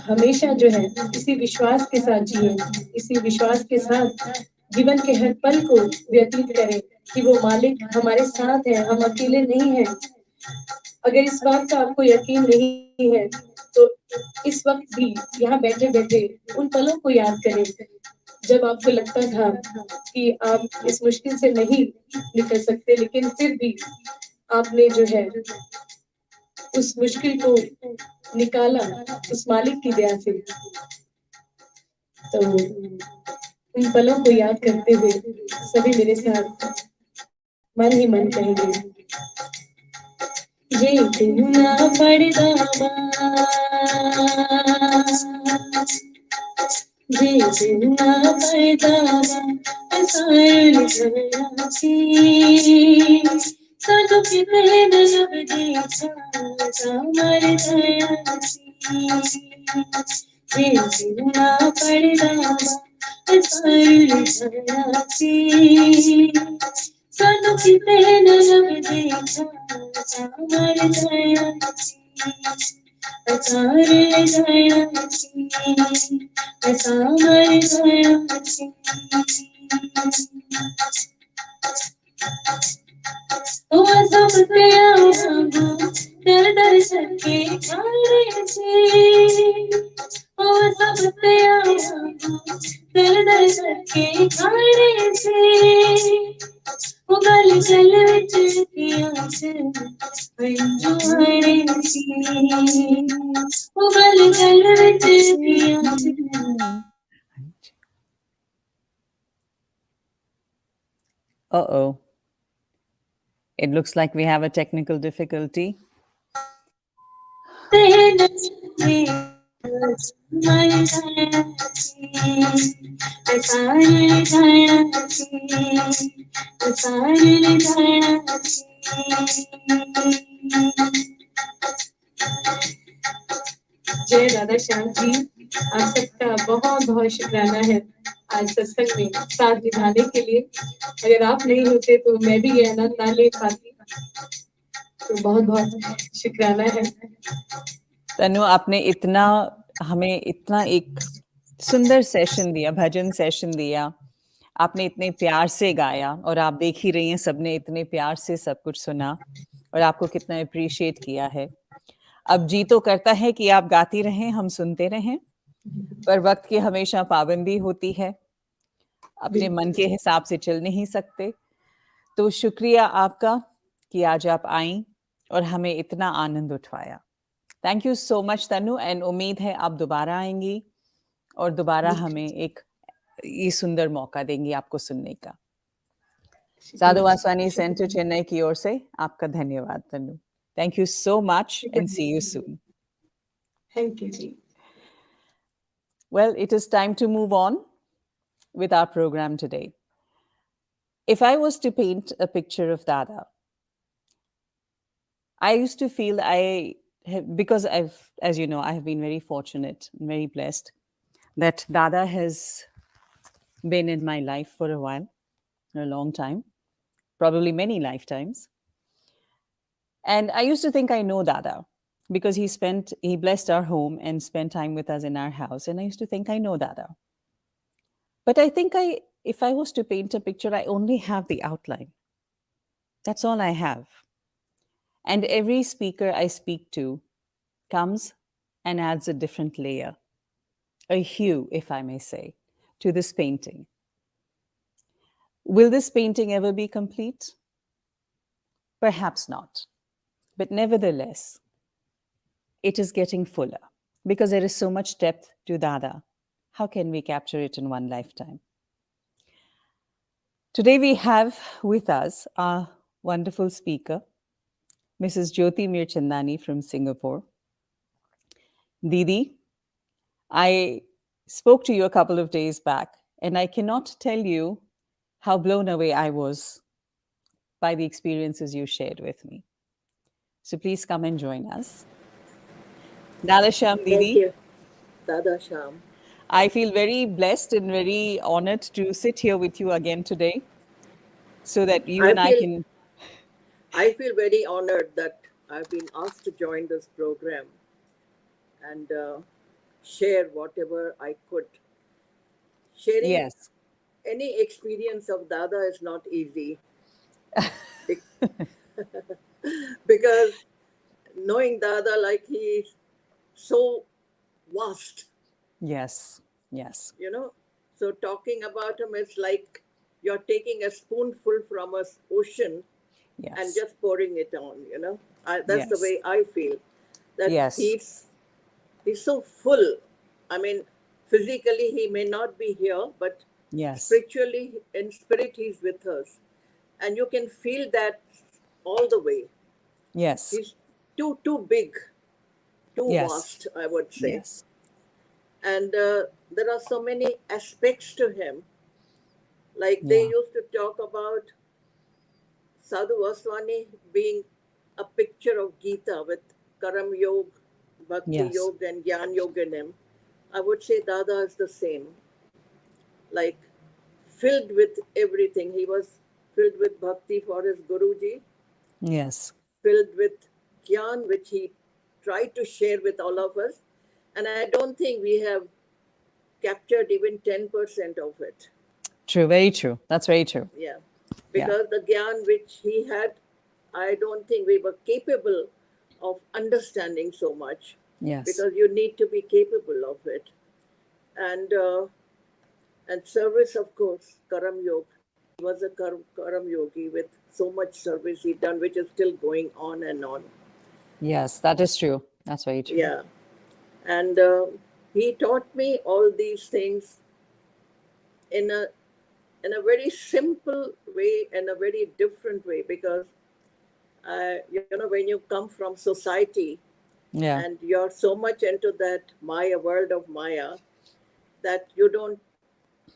Speaker 6: हमेशा जो है इसी विश्वास के साथ जिए इसी विश्वास के साथ जीवन के हर पल को व्यतीत करें कि वो मालिक हमारे साथ है हम अकेले नहीं हैं अगर इस बात का आपको यकीन नहीं है तो इस वक्त भी यहाँ बैठे बैठे उन पलों को याद करें जब आपको लगता था कि आप इस मुश्किल से नहीं निकल सकते लेकिन फिर भी आपने जो है उस मुश्किल को निकाला उस मालिक की दया से तो उन पलों को याद करते हुए सभी मेरे साथ मन ही मन कहेंगे ये दूना पड़दा ये दूना पड़दा सारुल जयासी साधु कितने लब देखा सामर जयासी ये दूना पड़दा सारुल जयासी साधु कितने लब देखा सामर जयासी सामर जयासी सामर जयासी ओ सब पे आओ दर दर सके खाने से ओ सब पे आओ दर दर सके खाने से ओ गल चल विच पिया से अंजुआने सी ओ गल चल विच पिया से
Speaker 2: Uh-oh. It looks like we have a technical difficulty.
Speaker 5: जय राधा श्याम जी आप सबका बहुत बहुत शुक्राना है आज सत्संग में साथ निभाने के लिए अगर आप नहीं होते तो मैं भी ये आनंद ना ले पाती तो बहुत बहुत शुक्राना है
Speaker 2: तनु आपने इतना हमें इतना एक सुंदर सेशन दिया भजन सेशन दिया आपने इतने प्यार से गाया और आप देख ही रही हैं सबने इतने प्यार से सब कुछ सुना और आपको कितना अप्रिशिएट किया है अब जी तो करता है कि आप गाती रहें हम सुनते रहें पर वक्त की हमेशा पाबंदी होती है अपने मन के हिसाब से चल नहीं सकते तो शुक्रिया आपका कि आज आप आई और हमें इतना आनंद उठवाया thank you so much Tanu and उम्मीद है आप दोबारा आएंगी और दोबारा हमें एक ये सुंदर मौका देंगी आपको सुनने का साधु वासवानी सेंटर चेन्नई की ओर से आपका धन्यवाद Tanu. Thank you so much and see you soon.
Speaker 6: Thank you ji.
Speaker 2: Well, it is time to move on with our program today. If I was to paint a picture of Dada, I used to feel because as you know, I have been very fortunate and very blessed that Dada has been in my life for a while, a long time, probably many lifetimes. And I used to think I know Dada because he blessed our home and spent time with us in our house. And I used to think I know Dada. But I think if I was to paint a picture, I only have the outline. That's all I have. And every speaker I speak to comes and adds a different layer, a hue, if I may say, to this painting. Will this painting ever be complete? Perhaps not. But nevertheless, it is getting fuller because there is so much depth to Dada. How can we capture it in one lifetime? Today we have with us our wonderful speaker, Mrs. Jyoti Mirchandani from Singapore. Didi, I spoke to you a couple of days back, and I cannot tell you how blown away I was by the experiences you shared with me. So please come and join us. Dada Sham, Didi.
Speaker 7: Thank you, Dada Sham.
Speaker 2: I feel very blessed and very honored to sit here with you again today so that you and I can...
Speaker 7: I feel very honored that I've been asked to join this program and share whatever I could. Sharing any experience of Dada is not easy. Because knowing Dada, like, he's so vast.
Speaker 2: Yes, yes.
Speaker 7: You know, so talking about him is like you're taking a spoonful from an ocean and just pouring it on, you know. That's the way I feel. That he's so full. I mean, physically he may not be here, but spiritually, in spirit, he's with us. And you can feel that all the way.
Speaker 2: Yes.
Speaker 7: He's too big, too vast, I would say.
Speaker 2: Yes.
Speaker 7: And there are so many aspects to him. Like they used to talk about Sadhu Vaswani being a picture of Gita with Karam Yoga, Bhakti Yoga and Gyan Yoga in him. I would say Dada is the same. Like filled with everything. He was filled with Bhakti for his Guruji.
Speaker 2: Yes.
Speaker 7: Filled with Gyan, which he tried to share with all of us. And I don't think we have captured even 10% of it.
Speaker 2: True, very true. That's very true.
Speaker 7: Yeah. Because the Gyan which he had, I don't think we were capable of understanding so much.
Speaker 2: Yes.
Speaker 7: Because you need to be capable of it. And service, of course, Karam Yoga. He was a Karam Yogi with so much service he done, which is still going on and on.
Speaker 2: Yes, that is true. That's very true.
Speaker 7: Yeah. And he taught me all these things in a very simple way and a very different way, because you know, when you come from society and you're so much into that Maya, world of Maya, that you don't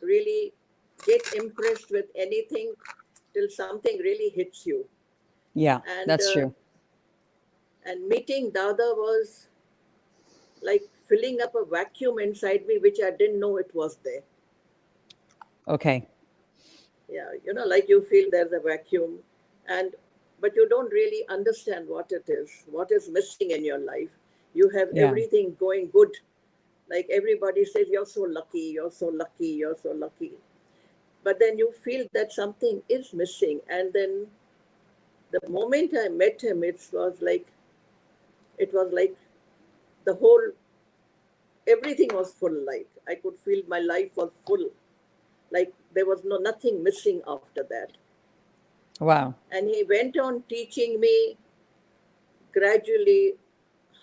Speaker 7: really get impressed with anything till something really hits you.
Speaker 2: Yeah, that's true.
Speaker 7: And meeting Dada was like filling up a vacuum inside me, which I didn't know it was there.
Speaker 2: Okay.
Speaker 7: Yeah, you know, like you feel there's a vacuum, but you don't really understand what it is, what is missing in your life. You have everything going good. Like everybody says, you're so lucky, you're so lucky, you're so lucky. But then you feel that something is missing. And then the moment I met him, it was like the whole, everything was full. Like I could feel my life was full. Like there was nothing missing after that.
Speaker 2: Wow.
Speaker 7: And he went on teaching me gradually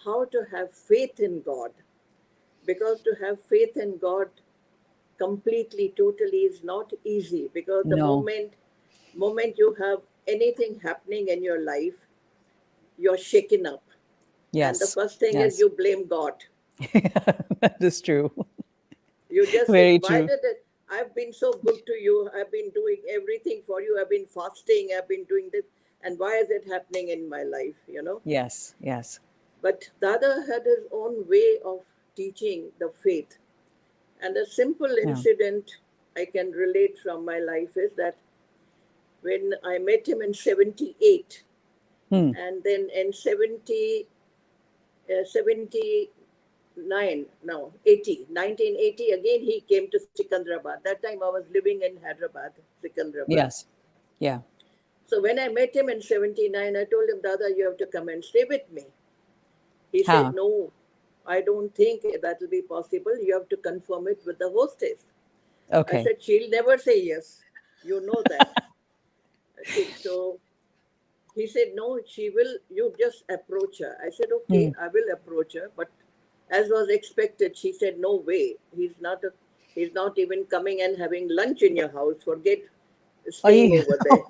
Speaker 7: how to have faith in God. Because to have faith in God completely, totally is not easy. Because the moment moment you have anything happening in your life, you're shaken up.
Speaker 2: Yes.
Speaker 7: And the first thing
Speaker 2: yes.
Speaker 7: is you blame God.
Speaker 2: That is true.
Speaker 7: You just
Speaker 2: Very
Speaker 7: think, why
Speaker 2: true.
Speaker 7: did it? I've been so good to you. I've been doing everything for you. I've been fasting. I've been doing this. And why is it happening in my life, you know?
Speaker 2: Yes, yes.
Speaker 7: But Dada had his own way of teaching the faith. And a simple incident I can relate from my life is that when I met him in 78, and then in 1980, again he came to Sikandrabad. That time I was living in Hyderabad, Sikandrabad.
Speaker 2: Yes. Yeah.
Speaker 7: So when I met him in 79, I told him, Dada, you have to come and stay with me. He said, no, I don't think that will be possible. You have to confirm it with the hostess.
Speaker 2: Okay.
Speaker 7: I said, she'll never say yes. You know that. So he said, no, she will, you just approach her. I said, okay, I will approach her. But as was expected, she said, no way. He's not even coming and having lunch in your house. Forget staying over there.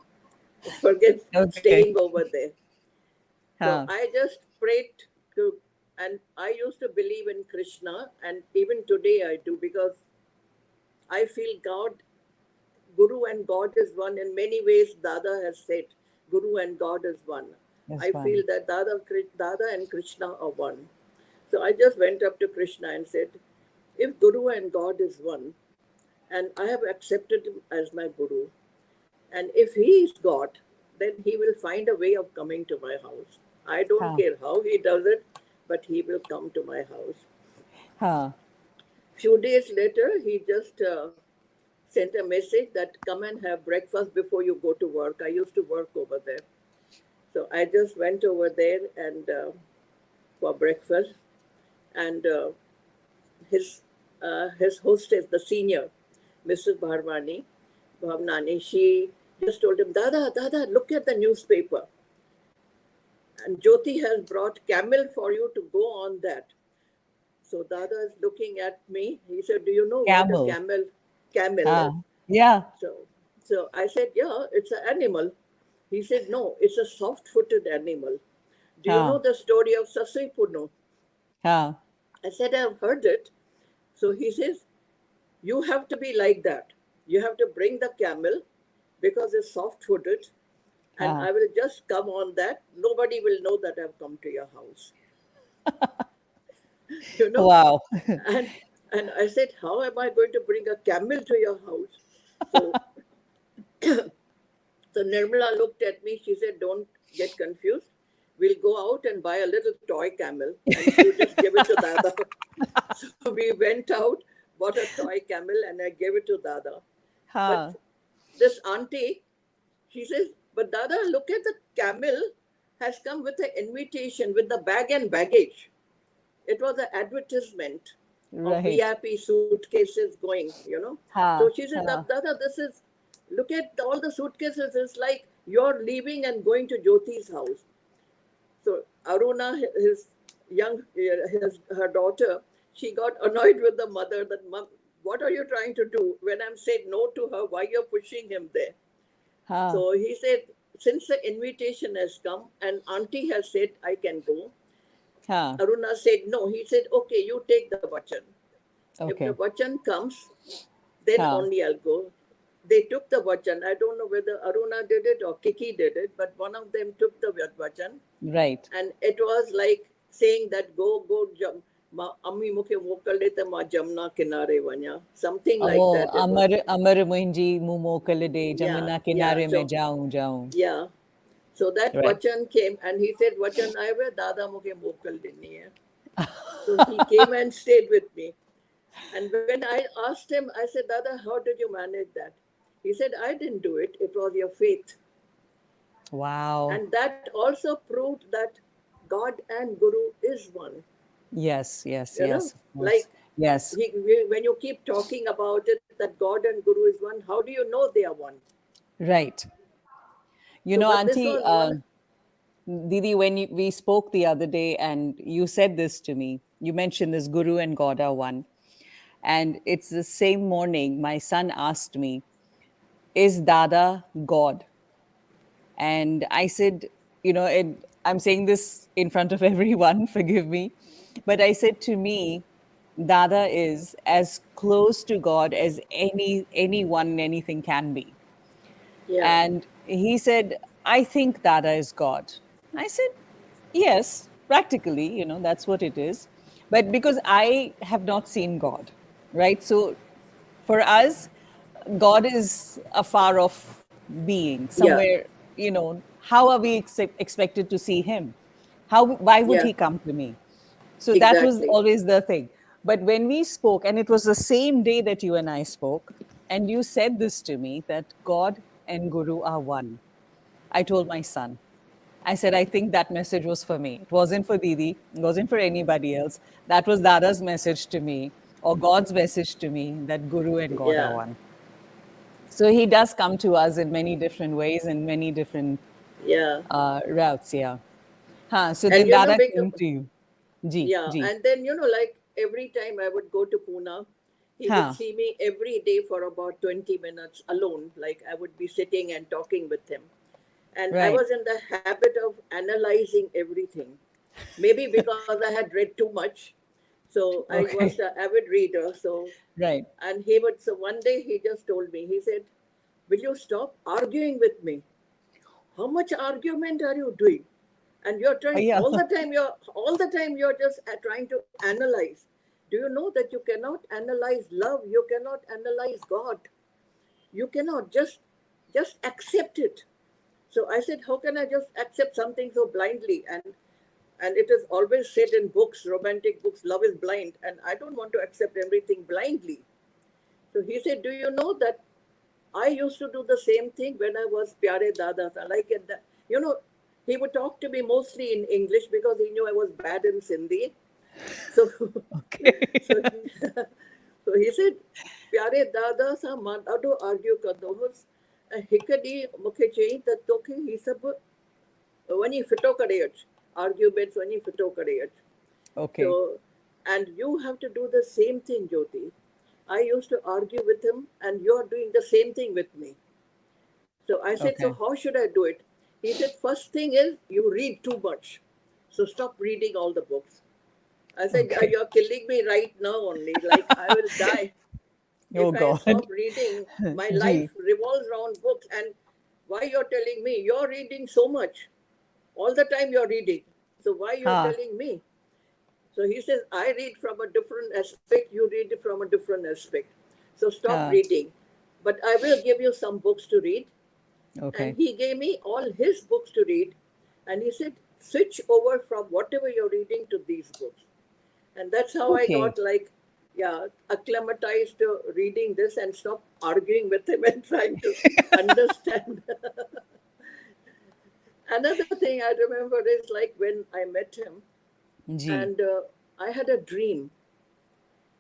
Speaker 7: Forget staying over there. So I just prayed to, and I used to believe in Krishna, and even today I do, because I feel God, Guru and God is one. In many ways, Dada has said, Guru and God is one. I feel that Dada and Krishna are one. So I just went up to Krishna and said, if Guru and God is one, and I have accepted him as my Guru, and if he is God, then he will find a way of coming to my house. I don't care how he does it, but he will come to my house. Few days later, he just sent a message that come and have breakfast before you go to work. I used to work over there. So I just went over there and for breakfast, and his hostess, the senior, Mrs. Bhavnani, she just told him, Dada, look at the newspaper. And Jyoti has brought camel for you to go on that. So Dada is looking at me. He said, do you know what a camel is?
Speaker 2: Yeah.
Speaker 7: So I said, yeah, it's an animal. He said, no, it's a soft-footed animal. Do you know the story of Sasui Puno? I said, I've heard it. So he says, you have to be like that. You have to bring the camel because it's soft-footed, and I will just come on that. Nobody will know that I've come to your house. You know?
Speaker 2: Wow.
Speaker 7: And I said, how am I going to bring a camel to your house? So, so Nirmala looked at me. She said, don't get confused. We'll go out and buy a little toy camel and you just give it to Dada. So we went out, bought a toy camel, and I gave it to Dada. But this auntie, she says, but Dada, look at the camel has come with an invitation with the bag and baggage. It was an advertisement of VIP suitcases going, you know. So she said, Dada, look at all the suitcases. It's like you're leaving and going to Jyoti's house. So Aruna, her daughter, she got annoyed with the mother that, Mom, what are you trying to do? When I'm said no to her, why you're pushing him there? So he said, since the invitation has come and auntie has said I can go, Aruna said no. He said, okay, you take the vachan. If the vachan comes, then only I'll go. They took the vachan. I don't know whether Aruna did it or Kiki did it, but one of them took the vachan.
Speaker 2: Right.
Speaker 7: And it was like saying that go, Ammi mukhe mokal deta ma jamna kinare vanya. Something like that.
Speaker 2: Amar muinji mu mokal de jamna kinare mein jaun.
Speaker 7: Yeah. So that vachan came and he said, vachan aaya Dada mukhe mokal deni hai. So he came and stayed with me. And when I asked him, I said, Dada, how did you manage that? He said, I didn't do it. It was your faith.
Speaker 2: Wow.
Speaker 7: And that also proved that God and Guru is one.
Speaker 2: Yes.
Speaker 7: Like, when you keep talking about it, that God and Guru is one, how do you know they are one?
Speaker 2: Right. You know, Auntie, Didi, when we spoke the other day and you said this to me, you mentioned this Guru and God are one. And it's the same morning, my son asked me, is Dada God? And I said, I'm saying this in front of everyone, forgive me. But I said, to me, Dada is as close to God as anyone, anything can be.
Speaker 7: Yeah.
Speaker 2: And he said, I think Dada is God. I said, yes, practically, that's what it is. But because I have not seen God, right? So for us, God is a far off being
Speaker 7: Yeah.
Speaker 2: somewhere, how are we expected to see him? Why would
Speaker 7: Yeah.
Speaker 2: he come to me? So that was
Speaker 7: Exactly.
Speaker 2: always the thing. But when we spoke, and it was the same day that you and I spoke, and you said this to me that God and Guru are one. I told my son, I said, I think that message was for me. It wasn't for Didi, it wasn't for anybody else. That was Dada's message to me, or God's message to me, that Guru and God are
Speaker 7: Yeah.
Speaker 2: one. So he does come to us in many different ways and many different
Speaker 7: Yeah.
Speaker 2: routes. Yeah. So
Speaker 7: And
Speaker 2: then
Speaker 7: you know,
Speaker 2: Dada
Speaker 7: because
Speaker 2: came to you. Ji,
Speaker 7: yeah,
Speaker 2: ji.
Speaker 7: and then like every time I would go to Pune, he would
Speaker 2: Ha.
Speaker 7: see me every day for about 20 minutes alone. Like I would be sitting and talking with him. And I
Speaker 2: Right.
Speaker 7: was in the habit of analyzing everything. Maybe because I had read too much. So I was
Speaker 2: Okay.
Speaker 7: an avid reader. So,
Speaker 2: Right.
Speaker 7: and so one day he just told me, he said, will you stop arguing with me? How much argument are you doing? And you're trying
Speaker 2: Yeah.
Speaker 7: all the time you're just trying to analyze. Do you know that you cannot analyze love? You cannot analyze God. You cannot just accept it. So I said, how can I just accept something so blindly? And it is always said in books, romantic books, love is blind, and I don't want to accept everything blindly. So he said, do you know that I used to do the same thing when I was Pyare Dada Tha. Like at that, he would talk to me mostly in English because he knew I was bad in Sindhi. So,
Speaker 2: Okay.
Speaker 7: so, he, so he said, Pyare Dada Sa मां ॾाढो argue कंदो हुउसि ऐं हिकु ॾींहुं मूंखे चयईं त तोखे ही सभु वञी फिटो करे अच, arguments वञी फिटो करे अच.
Speaker 2: Okay.
Speaker 7: So, and you have to do the same thing, Jyoti. I used to argue with him, and you're doing the same thing with me. So I said, so
Speaker 2: Okay.
Speaker 7: how should I do it? He said, first thing is you read too much. So stop reading all the books. I said,
Speaker 2: Okay.
Speaker 7: you're killing me right now only. Like I will die.
Speaker 2: Oh
Speaker 7: If I
Speaker 2: God.
Speaker 7: stop reading, my life
Speaker 2: Ji.
Speaker 7: revolves around books. And why you're telling me? You're reading so much. All the time you're reading. So why you're
Speaker 2: Ha.
Speaker 7: telling me? So he says, I read from a different aspect, you read it from a different aspect. So stop
Speaker 2: Ha.
Speaker 7: reading. But I will give you some books to read. And
Speaker 2: Okay.
Speaker 7: he gave me all his books to read. And he said, switch over from whatever you're reading to these books. And that's how I
Speaker 2: Okay.
Speaker 7: got acclimatized to reading this and stop arguing with him and trying to understand. Another thing I remember is like when I met him,
Speaker 2: Ji.
Speaker 7: and I had a dream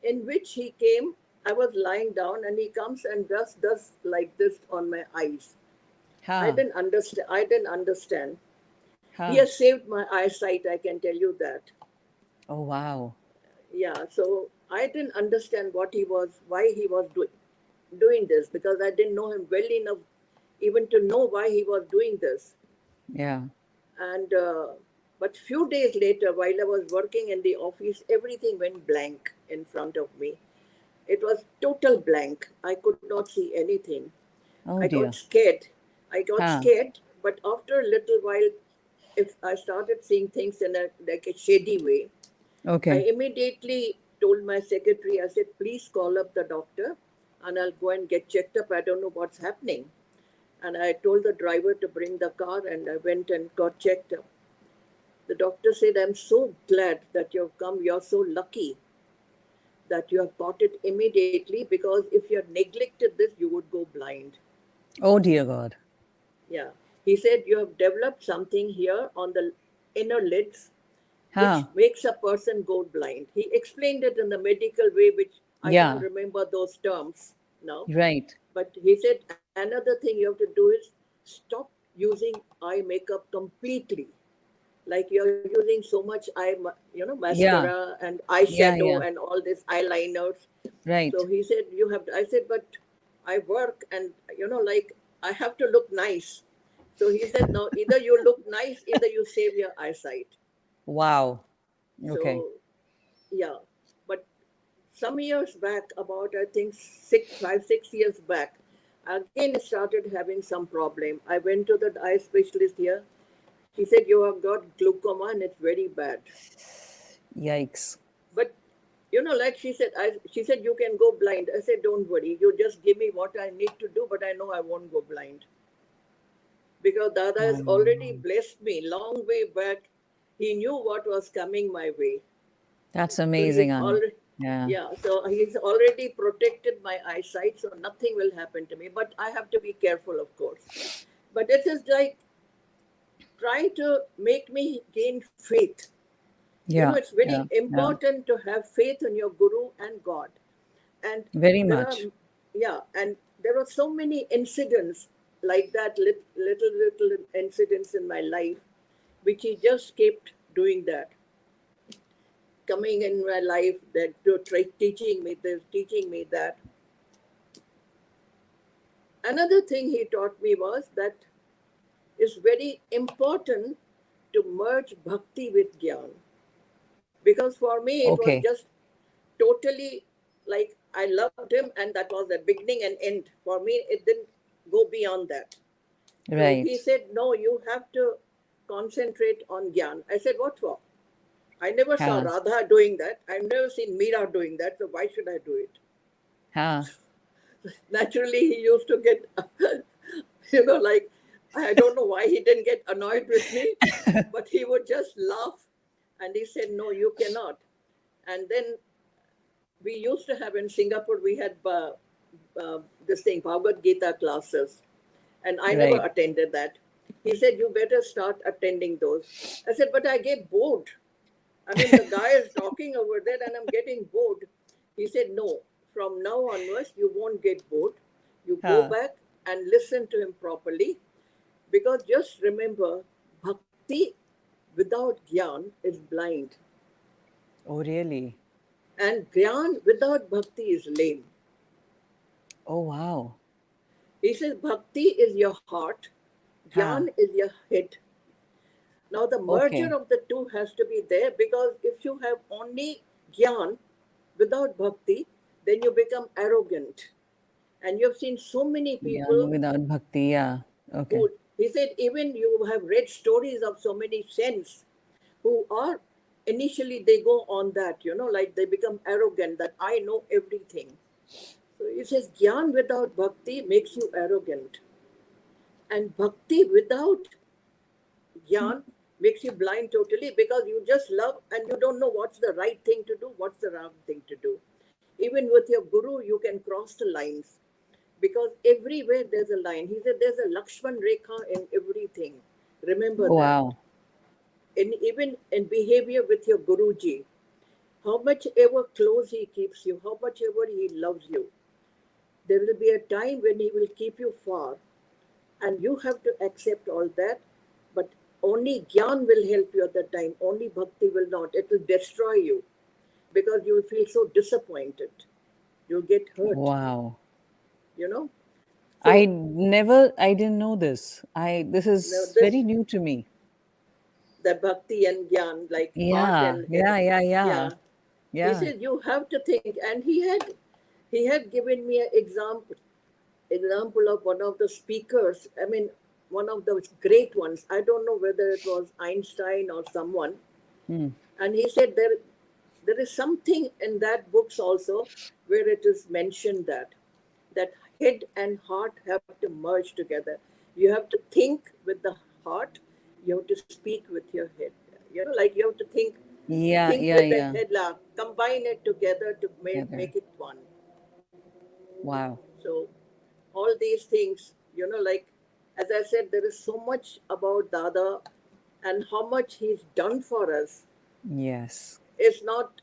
Speaker 7: in which he came. I was lying down and he comes and just does like this on my eyes. I
Speaker 2: Ha.
Speaker 7: didn't understand. I didn't understand. He
Speaker 2: Ha.
Speaker 7: has saved my eyesight, I can tell you that.
Speaker 2: Oh wow.
Speaker 7: Yeah, so I didn't understand why he was doing this, because I didn't know him well enough even to know why he was doing this.
Speaker 2: Yeah.
Speaker 7: And but few days later, while I was working in the office, everything went blank in front of me. It was total blank. I could not see anything.
Speaker 2: Oh
Speaker 7: I got
Speaker 2: dear.
Speaker 7: scared. I got
Speaker 2: Ha.
Speaker 7: scared, but after a little while, if I started seeing things in like a shady way, I
Speaker 2: Okay.
Speaker 7: immediately told my secretary, I said, please call up the doctor and I'll go and get checked up. I don't know what's happening. And I told the driver to bring the car and I went and got checked up. The doctor said, I'm so glad that you've come. You're so lucky that you have got it immediately, because if you had neglected this, you would go blind.
Speaker 2: Oh dear God.
Speaker 7: Yeah. He said, you have developed something here on the inner lids which
Speaker 2: Ha.
Speaker 7: makes a person go blind. He explained it in the medical way, which I don't
Speaker 2: Yeah.
Speaker 7: remember those terms now.
Speaker 2: Right.
Speaker 7: But he said, another thing you have to do is stop using eye makeup completely. Like you're using so much
Speaker 2: Yeah.
Speaker 7: mascara and
Speaker 2: Yeah. Yeah.
Speaker 7: eyeshadow and all these eyeliners.
Speaker 2: Right.
Speaker 7: So he said, I said, but I work and, like I have to look nice. So he said, no, either you look nice, either you save your eyesight.
Speaker 2: Wow. Okay.
Speaker 7: So, yeah. But some years back, about I think 6 years back, again started having some problem. I went to the eye specialist here. He said, you have got glaucoma and it's very bad.
Speaker 2: Yikes.
Speaker 7: But like she said, you can go blind. I said, don't worry, you just give me what I need to do, but I know I won't go blind. Because Dada has already blessed me long way back. He knew what was coming my way.
Speaker 2: That's
Speaker 7: So
Speaker 2: amazing,
Speaker 7: he's
Speaker 2: Anand.
Speaker 7: yeah, so he's already protected my eyesight, so nothing will happen to me. But I have to be careful, of course. But it is like trying to make me gain faith.
Speaker 2: Yeah.
Speaker 7: It's very
Speaker 2: Yeah.
Speaker 7: important to have faith in your Guru and God. And
Speaker 2: Very
Speaker 7: there
Speaker 2: much.
Speaker 7: and there are so many incidents like that, little incidents in my life, which he just kept doing that. Coming in my life, that teaching me this, teaching me that. Another thing he taught me was that it's very important to merge bhakti with gyan. Because for me, it was
Speaker 2: Okay.
Speaker 7: just totally like I loved him, and that was the beginning and end. For me, it didn't go beyond that. So
Speaker 2: Right.
Speaker 7: he said, no, you have to concentrate on gyan. I said, what for? I never saw
Speaker 2: Huh.
Speaker 7: Radha doing that. I've never seen Meera doing that. So why should I do it?
Speaker 2: Huh.
Speaker 7: Naturally, he used to get, like, I don't know why he didn't get annoyed with me, but he would just laugh. And he said, no, you cannot. And then we used to have in Singapore, we had this thing, Bhagavad Gita classes. And I never
Speaker 2: Right.
Speaker 7: attended that. He said, you better start attending those. I said, but I get bored. I mean, the guy is talking over there and I'm getting bored. He said, no, from now onwards, you won't get bored. You go
Speaker 2: Huh.
Speaker 7: back and listen to him properly. Because just remember, bhakti without gyan is blind.
Speaker 2: Oh, really?
Speaker 7: And gyan without bhakti is lame.
Speaker 2: Oh, wow.
Speaker 7: He says, bhakti is your heart, gyan is your head. Now, the merger
Speaker 2: Okay.
Speaker 7: of the two has to be there, because if you have only gyan without bhakti, then you become arrogant. And you've seen so many
Speaker 2: Yeah,
Speaker 7: people
Speaker 2: without bhakti, yeah. Okay.
Speaker 7: who, he said, even you have read stories of so many saints who are initially they go on that, like they become arrogant that I know everything. So he says, gyan without bhakti makes you arrogant. And bhakti without gyan makes you blind totally, because you just love and you don't know what's the right thing to do, what's the wrong thing to do. Even with your guru, you can cross the lines, because everywhere there's a line. He said there's a Lakshman Rekha in everything. Remember
Speaker 2: Oh,
Speaker 7: that.
Speaker 2: wow.
Speaker 7: And even in behavior with your Guruji, how much ever close he keeps you, how much ever he loves you, there will be a time when he will keep you far. And you have to accept all that. But only Gyan will help you at that time. Only Bhakti will not. It will destroy you, because you will feel so disappointed. You'll get hurt,
Speaker 2: Wow.
Speaker 7: So,
Speaker 2: I didn't know this. This is very
Speaker 7: this,
Speaker 2: new to me.
Speaker 7: the Bhakti and Gyan, like heart
Speaker 2: Yeah.
Speaker 7: and head.
Speaker 2: Yeah. Yeah. Yeah.
Speaker 7: Yeah. He
Speaker 2: Yeah.
Speaker 7: says you have to think. And he had given me an example of one of the speakers. I mean, one of the great ones. I don't know whether it was Einstein or someone.
Speaker 2: Hmm.
Speaker 7: And he said there is something in that books also where it is mentioned that head and heart have to merge together. You have to think with the heart. You have to speak with your head. Like you have to think
Speaker 2: Yeah. Yeah.
Speaker 7: with the
Speaker 2: Yeah.
Speaker 7: head, combine it together to
Speaker 2: Together.
Speaker 7: make it one.
Speaker 2: Wow.
Speaker 7: So all these things, like, as I said, there is so much about Dada and how much he's done for us.
Speaker 2: Yes.
Speaker 7: It's not,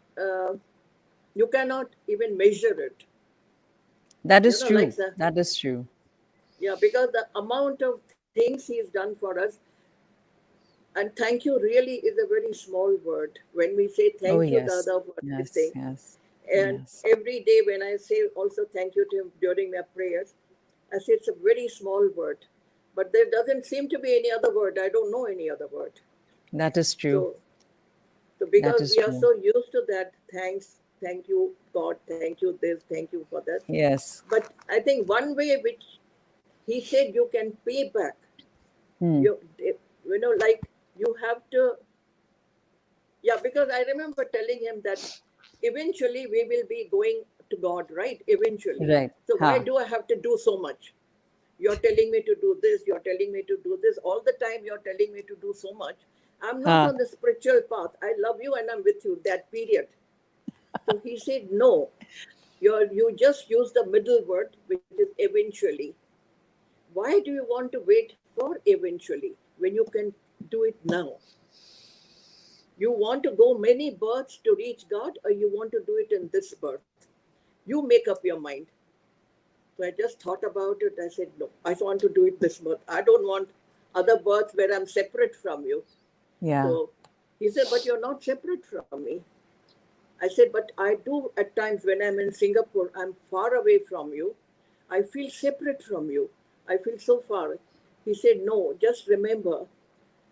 Speaker 7: you cannot even measure it.
Speaker 2: That is true.
Speaker 7: Like
Speaker 2: That is true.
Speaker 7: yeah, because the amount of things he's done for us, and thank you really is a very small word. When we say
Speaker 2: Oh,
Speaker 7: thank you,
Speaker 2: yes.
Speaker 7: Dada, for this
Speaker 2: Yes.
Speaker 7: thing,
Speaker 2: Yes.
Speaker 7: and
Speaker 2: Yes.
Speaker 7: every day when I say also thank you to him during my prayers, I say it's a very small word, but there doesn't seem to be any other word. I don't know any other word.
Speaker 2: That is true.
Speaker 7: So because
Speaker 2: is
Speaker 7: we are
Speaker 2: true.
Speaker 7: so used to that, thanks, thank you, God, thank you this, thank you for that.
Speaker 2: Yes.
Speaker 7: But I think one way which he said you can pay back, you know, like you have to, yeah, because I remember telling him that eventually we will be going to God, right? Eventually.
Speaker 2: Right.
Speaker 7: So why do I have to do so much? You're telling me to do this, you're telling me to do this. All the time you're telling me to do so much. I'm not on the spiritual path. I love you and I'm with you, that period. So he said, no, you just use the middle word, which is eventually. Why do you want to wait for eventually when you can do it now? You want to go many births to reach God, or you want to do it in this birth? You make up your mind. So I just thought about it. I said, no, I want to do it this birth. I don't want other births where I'm separate from you.
Speaker 2: Yeah.
Speaker 7: So he said, but you're not separate from me. I said, but I do at times when I'm in Singapore, I'm far away from you. I feel separate from you. I feel so far. He said, no, just remember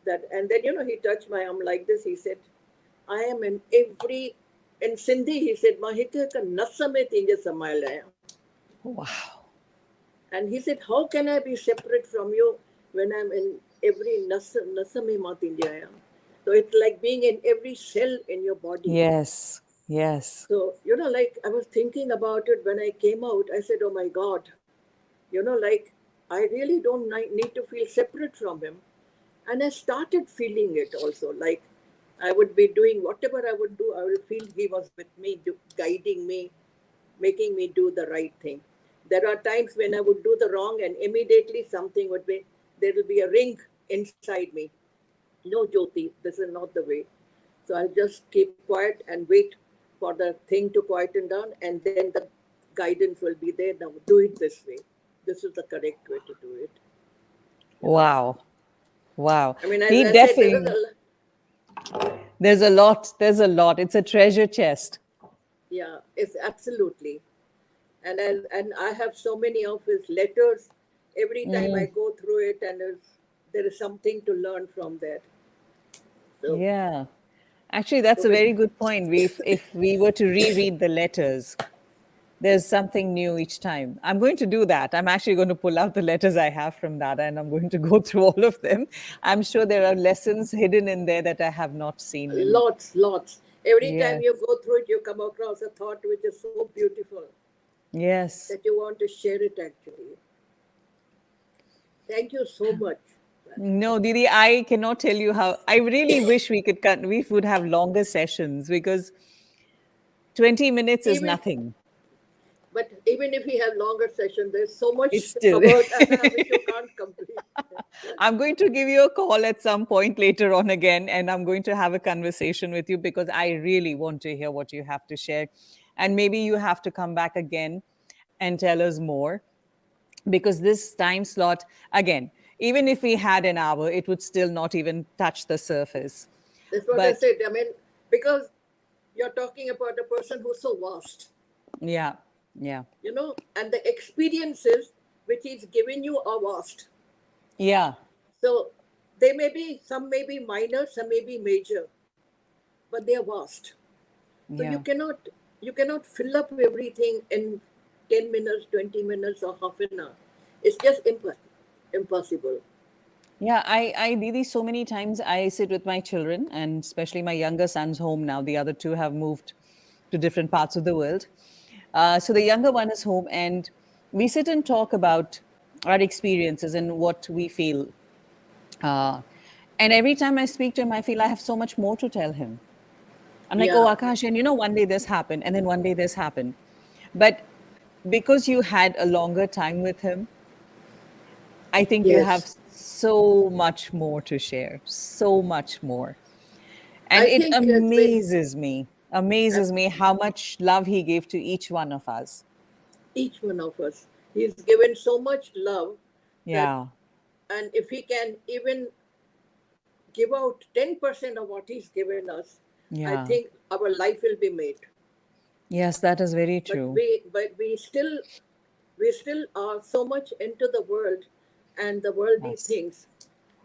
Speaker 7: that. And then, you know, he touched my arm like this. He said, I am in Sindhi, he said, Mahika ka nasa mein tinja samayalaya.
Speaker 2: Wow.
Speaker 7: And he said, how can I be separate from you when I'm in every nasa mein matinja? So it's like being in every cell in your body.
Speaker 2: Yes. Yes.
Speaker 7: So, you know, like I was thinking about it when I came out, I said, oh my God, you know, like I really don't need to feel separate from him. And I started feeling it also, like I would be doing whatever I would do, I would feel he was with me, guiding me, making me do the right thing. There are times when I would do the wrong and immediately something would be, there will be a ring inside me. No, Jyoti, this is not the way. So I'll just keep quiet and wait for the thing to quieten down, and then the guidance will be there. Now do it this way. This is the correct way to do it.
Speaker 2: Wow. Wow.
Speaker 7: I mean, as
Speaker 2: He
Speaker 7: I
Speaker 2: definitely,
Speaker 7: said,
Speaker 2: there's a lot. There's a lot. It's a treasure chest.
Speaker 7: yeah, it's absolutely. And I have so many of his letters. Every time I go through it, and there is something to learn from that. So,
Speaker 2: Yeah. Actually, that's a very good point. If we were to reread the letters, there's something new each time. I'm going to do that. I'm actually going to pull out the letters I have from Dada and I'm going to go through all of them. I'm sure there are lessons hidden in there that I have not seen.
Speaker 7: Lots. Every
Speaker 2: Yes.
Speaker 7: time you go through it, you come across a thought which is so beautiful.
Speaker 2: Yes.
Speaker 7: That you want to share it actually. Thank you so much.
Speaker 2: No, Didi, I cannot tell you how. I really wish we would have longer sessions because 20 minutes is nothing.
Speaker 7: But even if we have longer sessions, there's so much
Speaker 2: It's still
Speaker 7: about which you can't complete.
Speaker 2: I'm going to give you a call at some point later on again, and I'm going to have a conversation with you because I really want to hear what you have to share. And maybe you have to come back again and tell us more because this time slot, again, even if we had an hour, it would still not even touch the surface.
Speaker 7: That's what I said. I mean, because you're talking about a person who's so vast.
Speaker 2: Yeah.
Speaker 7: You know, and the experiences which he's given you are vast.
Speaker 2: Yeah.
Speaker 7: So some may be minor, some may be major, but they are vast. So you cannot fill up everything in 10 minutes, 20 minutes, or half an hour. It's just impossible.
Speaker 2: Yeah, I Didi, so many times I sit with my children, and especially my younger son's home now. The other two have moved to different parts of the world. So the younger one is home, and we sit and talk about our experiences and what we feel. And every time I speak to him, I feel I have so much more to tell him. I'm like, oh, Akash, and one day this happened, and then one day this happened. But because you had a longer time with him, I think you have so much more to share, so much more. And it amazes me how much love he gave to each one of us.
Speaker 7: Each one of us. He's given so much love.
Speaker 2: Yeah.
Speaker 7: And if he can even give out 10% of what he's given us, I think our life will be made.
Speaker 2: Yes, that is very true.
Speaker 7: But we still are so much into the world, and the worldly
Speaker 2: Yes.
Speaker 7: things,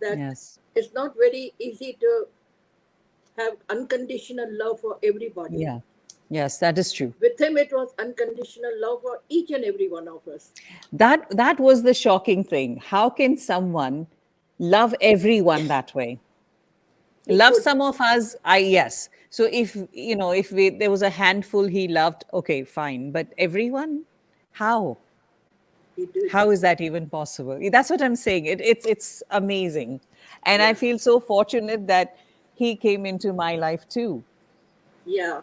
Speaker 7: that
Speaker 2: Yes.
Speaker 7: it's not very easy to have unconditional love for everybody.
Speaker 2: Yeah. Yes, that is true.
Speaker 7: With him, it was unconditional love for each and every one of us.
Speaker 2: That was the shocking thing. How can someone love everyone that way?
Speaker 7: He
Speaker 2: Love
Speaker 7: could.
Speaker 2: some of us, yes. So if there was a handful he loved, okay, fine. But everyone, how?
Speaker 7: He did.
Speaker 2: How is that even possible? That's what I'm saying. It's amazing, and I feel so fortunate that he came into my life too.
Speaker 7: Yeah.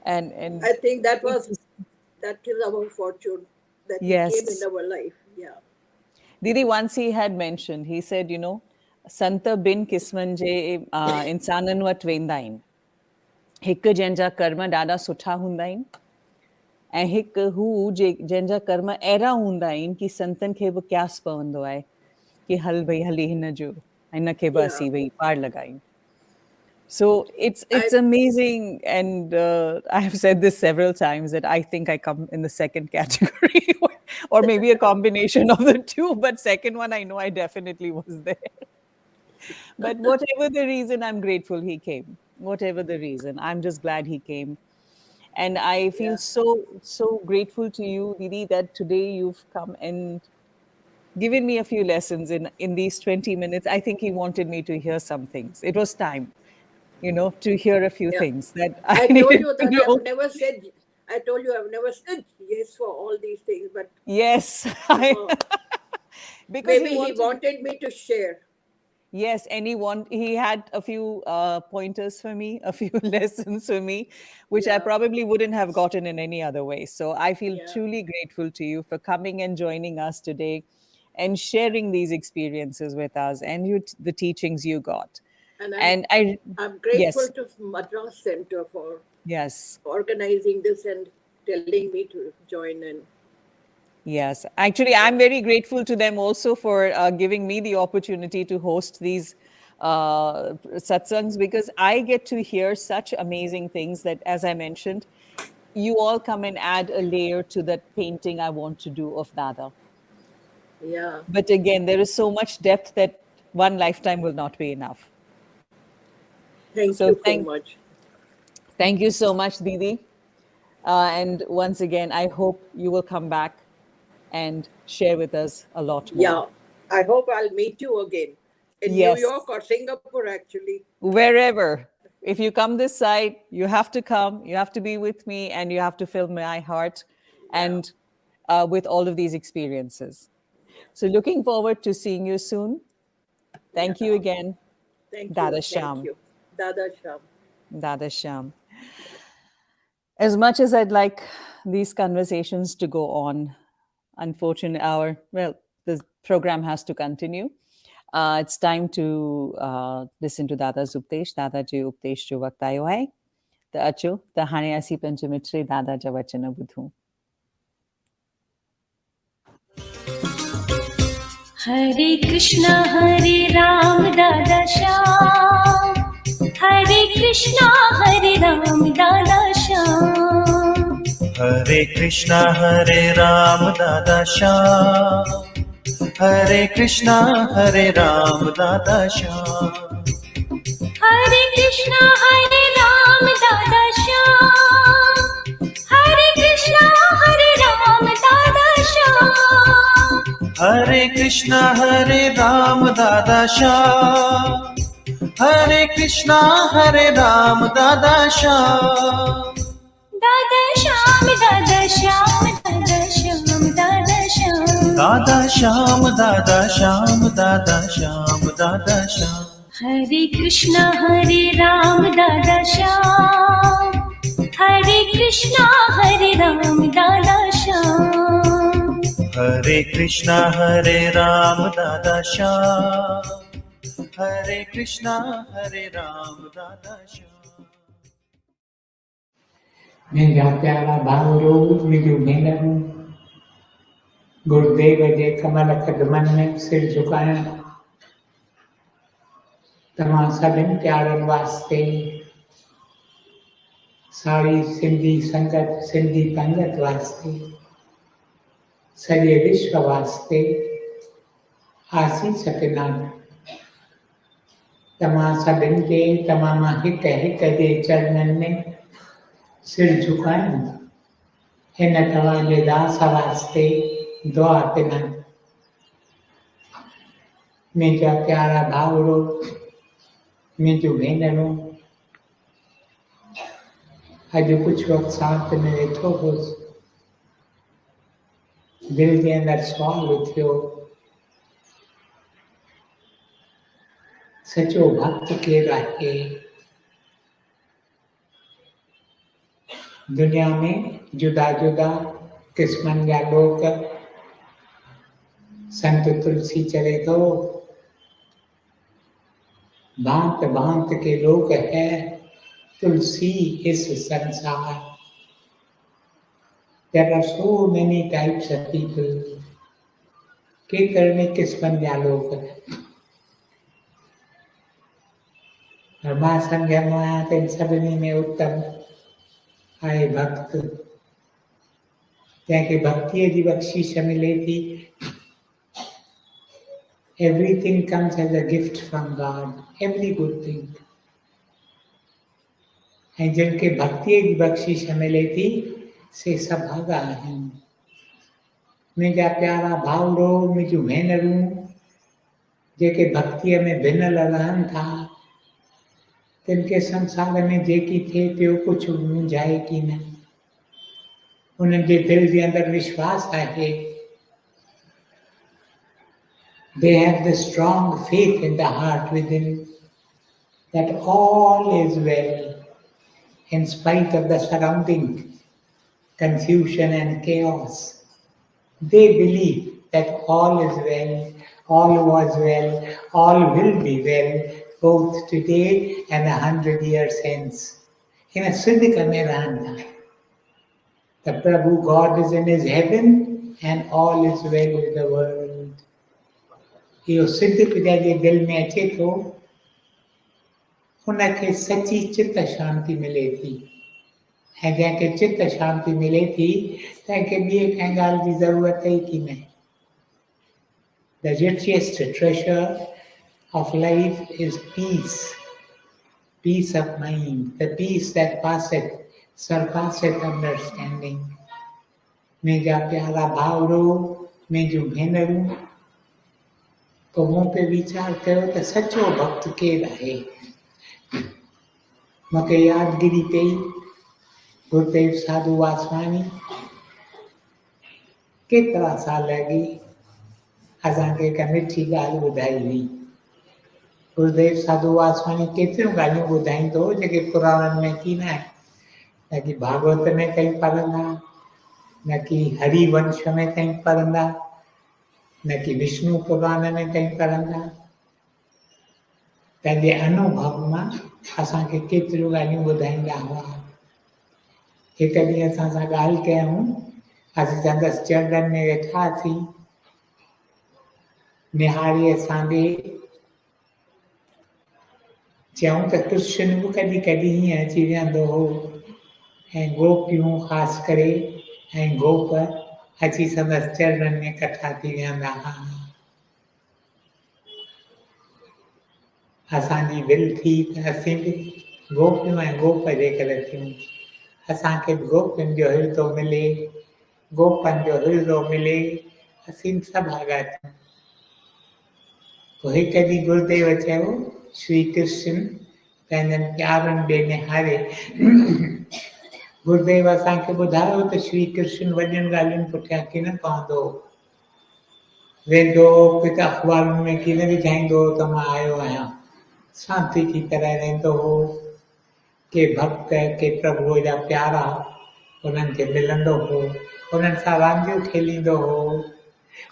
Speaker 2: And
Speaker 7: I think that is our fortune, that he
Speaker 2: Yes.
Speaker 7: came in our life. Yeah.
Speaker 2: Didi, once he had mentioned, he said, Santa bin kisman je insanan wat vendain. Hik jenja karma dada sutha hundain. ऐं हिकु हू जंहिंजा कर्म अहिड़ा हूंदा आहिनि कि संतनि खे बि क्यास पवंदो आहे कि हल भई हली हिन जो हिनखे बि असीं भई पार लॻायूं. So it's amazing, and I have said this several times that I think I come in the second category, or maybe a combination of the two. But second one, I know I definitely was there. But whatever the reason, I'm grateful he came. Whatever the reason, I'm just glad he came. And I feel so grateful to you, Didi, that today you've come and given me a few lessons in these 20 minutes. I think he wanted me to hear some things. It was time, to hear a few things that I
Speaker 7: told
Speaker 2: needed
Speaker 7: you
Speaker 2: to
Speaker 7: that
Speaker 2: know.
Speaker 7: I told you I've never said yes for all these things, but
Speaker 2: Yes. Because
Speaker 7: maybe he wanted me to share.
Speaker 2: Yes, and he had a few pointers for me, a few lessons for me, which I probably wouldn't have gotten in any other way. So I feel truly grateful to you for coming and joining us today and sharing these experiences with us and the teachings you got.
Speaker 7: And I'm grateful to Madras Center for organizing this and telling me to join in.
Speaker 2: Yes, actually, I'm very grateful to them also for giving me the opportunity to host these satsangs, because I get to hear such amazing things that, as I mentioned, you all come and add a layer to that painting I want to do of Dada.
Speaker 7: Yeah.
Speaker 2: But again, there is so much depth that one lifetime will not be enough.
Speaker 7: Thank you so much.
Speaker 2: Thank you so much, Didi. And once again, I hope you will come back and share with us a lot more.
Speaker 7: Yeah, I hope I'll meet you again in New York or Singapore, actually.
Speaker 2: Wherever. If you come this side, you have to come, you have to be with me, and you have to fill my heart and with all of these experiences. So looking forward to seeing you soon. Thank you again.
Speaker 7: Thank
Speaker 2: Dada
Speaker 7: you.
Speaker 2: Sham.
Speaker 7: Thank you. Dada Sham.
Speaker 2: Dada Sham. As much as I'd like these conversations to go on, unfortunately, the program has to continue. It's time to listen to Dada's Updesh. Dada ji Updesh jo waqt aayo hai. Ta acho, ta hane asi panchamitri Dada ja vachana budhu.
Speaker 4: Hare Ram, Dada Sham. Hare Krishna, Ram, Dada Sham.
Speaker 8: Hare Krishna, Ram, Dada Sham. Hare Krishna, Ram, Dada Sham.
Speaker 4: Hare Krishna, Ram, Dada Sham. Hare Krishna, Ram, Dada Sham.
Speaker 8: Hare Krishna, Ram, Dada Sham. Hare Krishna, Ram, Dada Sham.
Speaker 4: Dada Sham, Dada Sham, Dada Sham, Dada Sham.
Speaker 8: Dada Sham, Dada Sham, Dada Sham, Dada Sham.
Speaker 4: Hare Krishna, Ram, Dada Sham. Hare Krishna, Ram, Dada Sham.
Speaker 8: Hare Krishna, Ram, Dada Sham. Hare Krishna, Ram, Dada Sham.
Speaker 3: मेरा प्यारा भावरो विजु भेनरू गुरुदेव जे कमल कदमनि में सिर झुकाया तमाम सभिनि प्यारनि वास्ते सारी सिंधी संगत सिंधी पंगत वास्ते सॼे विश्व वास्ते आसीस पिनान तमा सभिनि जे तमाम हिक हिक जे चरणनि में सिर झुकायूं। हिन तव्हांजे दास वास्ते दुआ पिनान। मुंहिंजा प्यारा भाउरो, मुंहिंजूं भेनरूं, अॼु कुझु वक़्तु साथ में वेठो हुउसि, दिलि जे अंदरि सुवालु उथियो, सचो भक्त केरु आहे? दुनिया में जुदा जुदा क़िस्मनि जा लोक, संत तुलसी चले थो, भांत भांत के लोग है, तुलसी इस संसार। There are so many types of people. केतरनि क़िस्मनि जा लोग। और मां सम्झंदो आहियां त इन सभिनी में उत्तम आहे भक्त, जंहिंखे भक्तीअ जी बख़्शीश मिले थी। Everything comes as a gift from God, every good thing. ऐं जिनखे भक्तीअ जी बख़्शीश मिले थी से सभागा आहिनि। मुंहिंजा प्यारा भाउरो, मुंहिंजूं भेनरूं, जेके भक्तीअ में भिनल रहनि था, तिनखे संसार में जेकी थिए पियो कुझु मुंझाए की न। उन्हनि जे दिलि जे अंदरि विश्वास आहे। They have the strong faith in the heart within that all is well in spite of the surrounding confusion and chaos. They believe that all is well, all was well, all will be well, both today and 100 years hence. In a siddhika mein rahna. The Prabhu God is in his heaven and all is well with the world. इहो सिद्ध जंहिंजे दिलि में अचे थो, उनखे सची चित्त शांति मिले थी। ऐं जंहिंखे चित्त शांति मिले थी, तंहिंखे ॿिए कंहिं ॻाल्हि जी ज़रूरत ई की न। The richest treasure of life is peace, peace of mind, the peace that surpasseth understanding. मुंहिंजा प्यारा भाउरो, मुंहिंजूं भेनरूं, तो मूं पे वीचार कयो त सचो भक्त केरु आहे। मूंखे यादगिरी पई गुरुदेव साधू वासवानी केतिरा साल अॻे असांखे हिकु मिठी ॻाल्हि ॿुधाई हुई। गुरुदेव साधू वासवानी केतिरियूं ॻाल्हियूं ॿुधाईंदो जेके पुराणनि में की न आहे, न की भागवत में कई पढ़ंदा, न की हरिवंश में कई पढ़ंदा, न कि विष्णु पुराण में कई पढ़ंदा। पंहिंजे अनुभव मां असांखे केतिरियूं ॻाल्हियूं ॿुधाईंदा हुआ। हिकु ॾींहुं असां सां ॻाल्हि कयूं, असीं संदसि चरणनि में वेठासीं, निहारी असांखे चयूं त कृष्ण बि कॾहिं कॾहिं हीअं अची वेंदो हो ऐं गोपियूं ख़ासि करे ऐं गोप अची संदसि चरणनि में कठा थी वेंदा हुआ। असांजी दिलि थी त असीं बि गोपियूं ऐं गोप जेकर थियूं, असांखे बि गोपियुनि जो हिर्दो मिले, गोपनि जो हिर्दो मिले, असीं सभागा थियूं। पोइ हिकु ॾींहुं गुरुदेव चयो, श्री कृष्ण पंहिंजनि प्यारनि ॾे निहारे गुरुदेव असांखे ॿुधायो त श्री कृष्ण वॾियुनि ॻाल्हियुनि पुठियां कीन पवंदो, वेंदो किथे अख़बारुनि में कीन विझाईंदो त मां आयो आहियां, शांति की तरह रहंदो हो। के भक्त के प्रभुअ जा प्यारा उन्हनि खे मिलंदो हो, उन्हनि सां रांदियूं खेलींदो हो,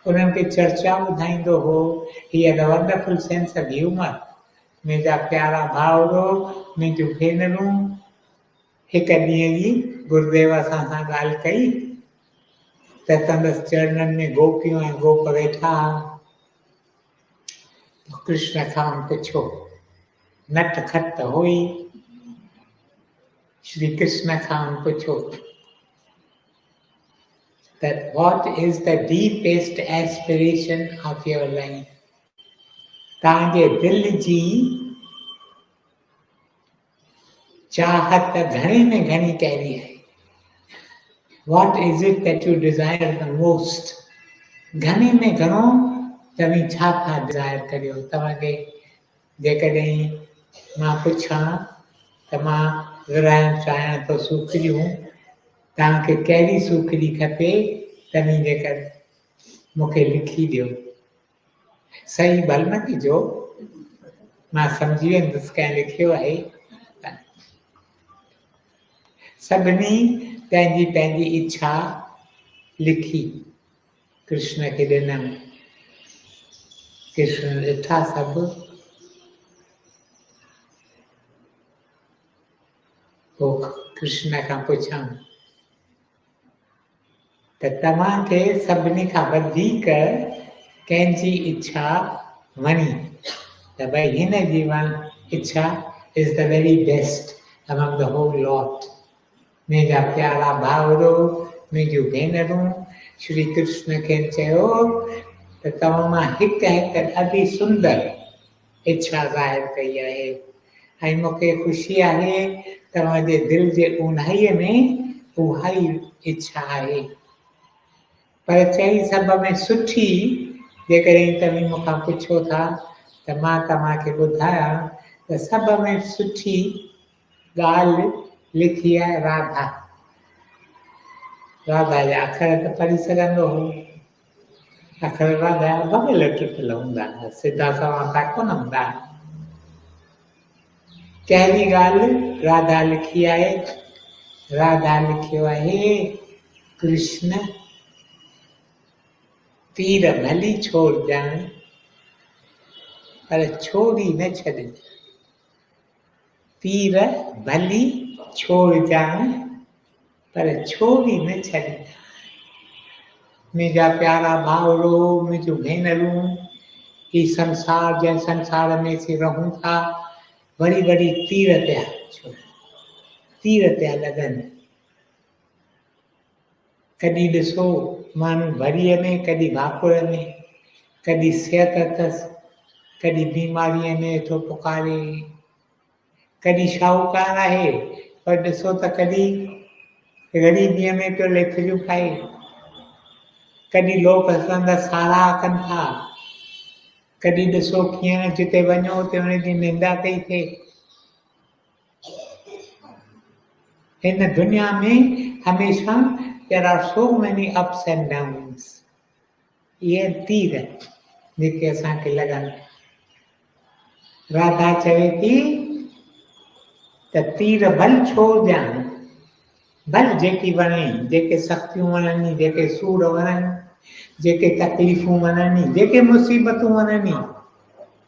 Speaker 3: उन्हनि खे चर्चा ॿुधाईंदो हो। He are wonderful sense of humour. मुंहिंजा प्यारा भाउरो, मुंहिंजूं भेनरूं, हिकु ॾींहं जी गुरुदेव असां सां ॻाल्हि कई त संदसि चरणनि में गोपियूं ऐं गोप वेठा। कृष्ण खां पुछो, नट खट हुई, श्री कृष्ण खां पुछो that what is the deepest aspiration of your life? तव्हांजे दिलि जी चाहत घणे में घणी कहिड़ी आहे? What is it that you desire the most? घणे में घणो तव्हीं छा था डिज़ायर करियो? तव्हांखे जेकॾहिं मां पुछां त मां विराइणु चाहियां थो सूखिरियूं, तव्हांखे कहिड़ी सूखिरी खपे? तव्हीं जेकर मूंखे लिखी ॾियो। सही भल न कजो, मां सम्झी वेंदुसि कंहिं लिखियो आहे। सभिनी पंहिंजी पंहिंजी इच्छा लिखी कृष्ण खे ॾिनमि। कृष्ण ॾिठा सभु, पोइ कृष्ण खां पुछां त तव्हांखे सभिनी खां वधीक कंहिंजी इच्छा वणी, त भई हिन जी इच्छा is the very best among the whole lot. मुंहिंजा प्यारा भाउरो, मुंहिंजियूं भेनरूं, श्री कृष्ण खे चयो त तव्हां मां हिकु हिकु ॾाढी सुंदर इच्छा ज़ाहिर कई आहे, ऐं मूंखे ख़ुशी आहे तव्हांजे दिलि जे ऊन्हाईअ में उहा ई इच्छा आहे। पर चई सभ में सुठी जेकॾहिं तव्हीं मूंखां पुछो था त मां तव्हांखे ॿुधायां त सभ में सुठी ॻाल्हि लिखी आहे राधा। राधा जा अखर त पढ़ी सघंदो हो, अखर राधा जा बगल टुटल हूंदा, सिधा सवाटा कोन हूंदा। कहिड़ी ॻाल्हि राधा लिखी आहे? राधा लिखियो आहे, कृष्ण तीर भली छोड़जांइ पर छोड़ी न छॾजांइ। तीर भली छोड़जांइ पर छोड़ी न छॾजांइ। मुंहिंजा प्यारा भाउरो, मुंहिंजूं भेनरूं, ही संसार जंहिं संसार में असीं रहूं था, वरी वरी तीर पिया छोड़नि, तीर पिया लॻनि। कॾहिं ॾिसो माण्हू भरीअ में, कॾहिं भाकुर में, कॾहिं सिहत अथसि, कॾहिं बीमारीअ में थो पुकारे, कॾहिं शाहूकार आहे पर ॾिसो त कॾहिं ग़रीबीअ में पियो लेखरियूं खाए, कॾहिं लोक संदसि साराह कनि था, कॾहिं ॾिसो कीअं जिते वञो उते हुनजी निंदा कई थिए। हिन दुनिया में हमेशा there are so many ups and downs। इहे तीर जेके असांखे लॻनि। राधा चवे थी त तीर भल छोड़जांइ, भल जेकी वणे, जेके सख़्तियूं वणनि, जेके सूर वणनि, जेके तकलीफ़ूं वणनि, जेके मुसीबतूं वणनि,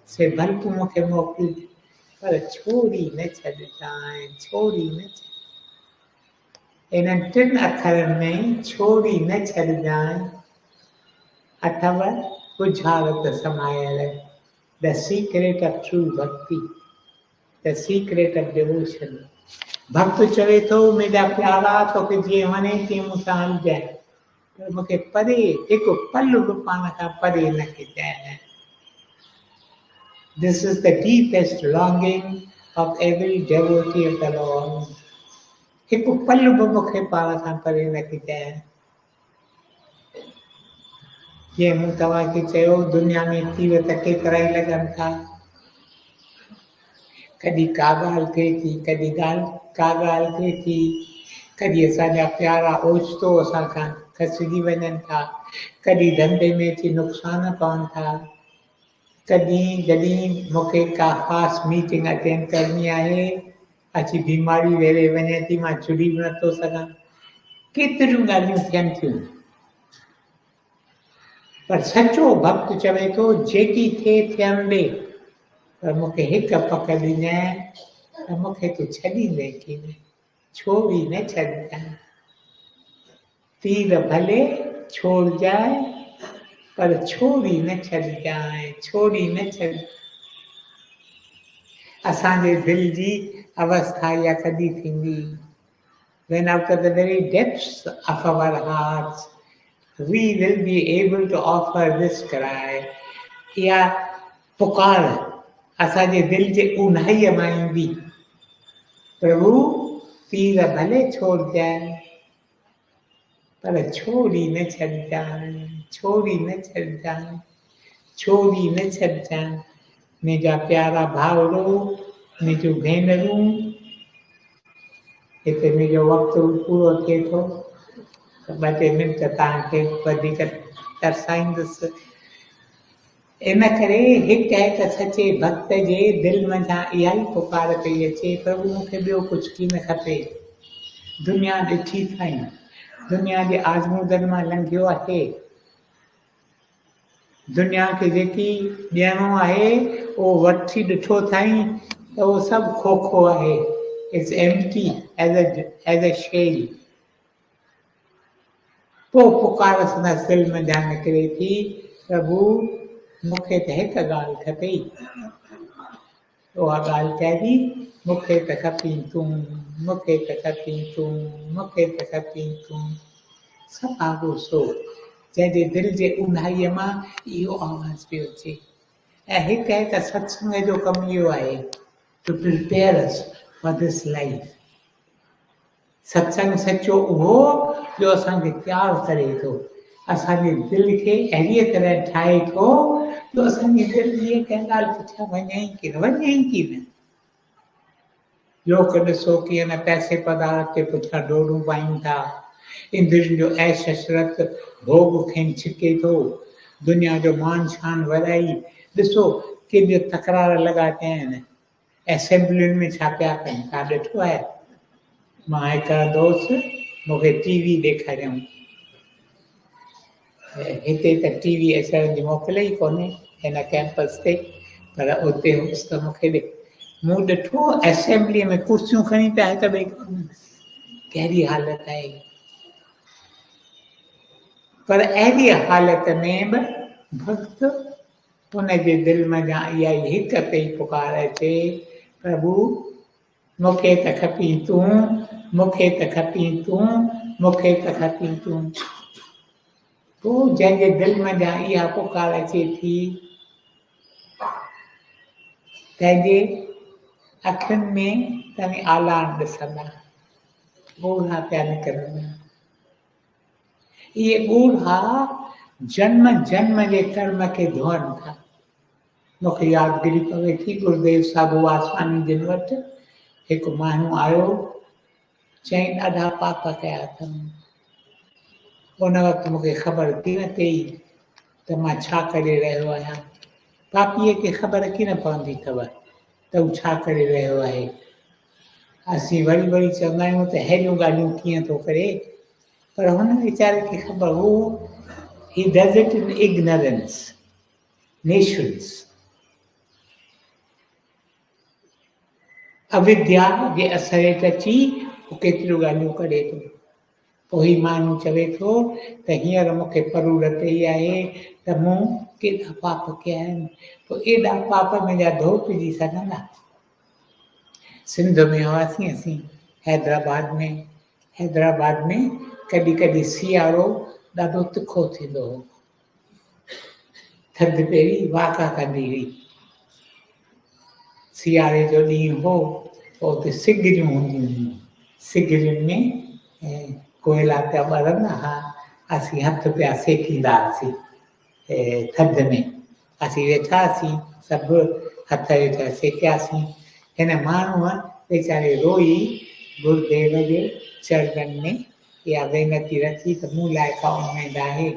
Speaker 3: से भल तूं मूंखे मोकिल, पर छोड़ी न छॾजांइ, छोड़ी न छॾ। इन्हनि टिनि अखरनि में छोड़ी न छॾजांइ अथव बुझारत समायल, the secret of true bhakti, the secret of devotion. भक्त चवे थो मुंहिंजा प्यारा तोखे जीअं वणे तीअं मूंसां हलजांइ, पर मूंखे परे हिकु पल बि पाण खां परे न कजांइ। This is the deepest longing of every devotee of the Lord। हिकु पल बि मूंखे पाण खां परे न कजांइ। जीअं मूं तव्हांखे चयो दुनिया में तीर त केतिरा ई लॻनि था, कॾहिं का ॻाल्हि थिए थी, कॾहिं का ॻाल्हि थिए थी, कॾहिं असांजा प्यारा ओचितो असांखां खसिजी वञनि था, कॾहिं धंधे में अची नुक़सान पवनि था, कॾहिं जॾहिं मूंखे का ख़ासि मीटिंग अटेंड करणी आहे अची बीमारी वेड़े वञे थी, मां जुड़ी बि नथो सघां, केतिरियूं ॻाल्हियूं थियनि थियूं। पर सचो भक्त चवे थो जेकी थिए थियणु ॾे, पर मूंखे हिकु पक ॾिजांइ त मूंखे तूं छॾींदे कीअं, छोड़ी न छॾजांइ। तीर भले छोड़जांइ पर छोड़ी न छॾजांइ, छोड़ी न छॾ। असांजे दिलि जी अवस्था इहा कॾहिं थींदी, when out of the very depths of our hearts we will be able to offer this cry, इहा पुकार असांजे दिलि जे ऊन्हाईअ मां ईंदी, प्रभु तीर भले छोड़जांइ पर छोड़ी न छॾजांइ, छोड़ी न छॾजांइ, छोड़ी न छॾजांइ। मुंहिंजा प्यारा भाउरो, मुंहिंजूं भेनरूं, हिते मुंहिंजो वक़्तु पूरो थिए थो त 2-3 मिंट तव्हांखे वधीक तरसाईंदुसि। इन करे हिकु हिक सचे भक्त जे दिलि मंझां इहा ई पुकार पई अचे, प्रभु मूंखे ॿियो कुझु बि न खपे। दुनिया ॾिठी साईं, दुनिया जे आज़मूदनि मां लंघियो आहे। दुनिया खे जेकी ॾियणो आहे उहो वठी ॾिठो साईं त उहो सभु खोखो आहे। It's empty as a shell. पोइ पुकार संदसि दिलि मंझां निकिरे थी, प्रभु मूंखे त हिकु ॻाल्हि खपे। उहा ॻाल्हि कहिड़ी? मूंखे त खपी तूं, मूंखे त खपी तूं, मूंखे त खपी तूं। सफ़ा सो जंहिंजे दिलि जे ऊन्हाईअ मां इहो आवाज़ पियो अचे। ऐं हिकु हिकु सत्संग जो कमु इहो आहे, to prepare us for this life. सत्संग सचो उहो जो असांखे तयारु करे थो, असांजे दिलि खे अहिड़ीअ तरह ठाहे थो जो असांजी दिलि इहे कंहिं ॻाल्हि पुठियां वञे ई की न, वञे ई की न। लोक ॾिसो कीअं न पैसे पदार्थ जे पुठियां डोड़ूं पाइनि था, इंद्रियुनि जो ऐश अशरत भोग खेनि छिके थो, दुनिया जो मान शान वधाई। ॾिसो केॾियूं तकरार लॻा पिया आहिनि एसेंबलियुनि में, छा पिया कनि, तव्हां ॾिठो आहे? मां हिकु दोस्त मूंखे टीवी ॾेखारियऊं, हिते त टीवी अचण जी मोकल ई कोन्हे हिन कैंपस ते, पर उते हुअसि त मूंखे मूं ॾिठो असेंबलीअ में कुर्सियूं खणी पिया हिक ॿिए कहिड़ी हालत आहे। पर अहिड़ी हालत में बि भक्त हुनजे दिलि मंझां इहा ई हिकु पई पुकार अचे, प्रभु मूंखे त खपी तूं, मूंखे त खपी तूं, मूंखे त खपी तूं। पोइ जंहिंजे दिलि मंझां इहा पुकार अचे थी, तंहिंजे अखियुनि में तव्हां आलान ॾिसंदा, ॻोढ़ा पिया निकिरंदा। इहे ॻोढ़ा जन्म जन्म जे कर्म खे धोअनि था। मूंखे यादगिरी पवे थी, गुरुदेव साधू वासवानी जिन वटि हिकु माण्हू आयो, चईं ॾाढा पाप कया अथऊं। उन वक़्तु मूंखे ख़बर थी न पई त मां छा करे रहियो आहियां। पापीअ खे ख़बर कीन पवंदी अथव त हू छा करे रहियो आहे। असीं वरी वरी चवंदा आहियूं त अहिड़ियूं ॻाल्हियूं कीअं थो करे, पर हुन वीचारे खे ख़बर हो, he does it in ignorance. Nations अविद्या जे असर हेठि अची हू केतिरियूं ॻाल्हियूं करे थो। पोइ ही माण्हू चवे थो त हींअर मूंखे परूर पई आहे त मूं केॾा पाप कया आहिनि। पोइ एॾा पाप मुंहिंजा धोपिजी सघंदा। सिंध में हुआसीं असीं, हैदराबाद में कॾहिं कॾहिं सियारो ॾाढो तिखो थींदो हो, थधि पहिरीं वाका कंदी हुई। सियारे जो ॾींहुं हो, पोइ उते सिगरियूं हूंदियूं हुयूं, सिगरियुनि में कोयला पिया ॿरंदा हुआ, असीं हथ पिया सेकींदा हुआसीं। थधि में असीं वेठासीं, सभु हथ वेठा सेकियासीं। हिन माण्हूअ वीचारे रोई गुरुदेव जे चरणनि में इहा वेनती रखी त मूं लाइ का उमेद आहे।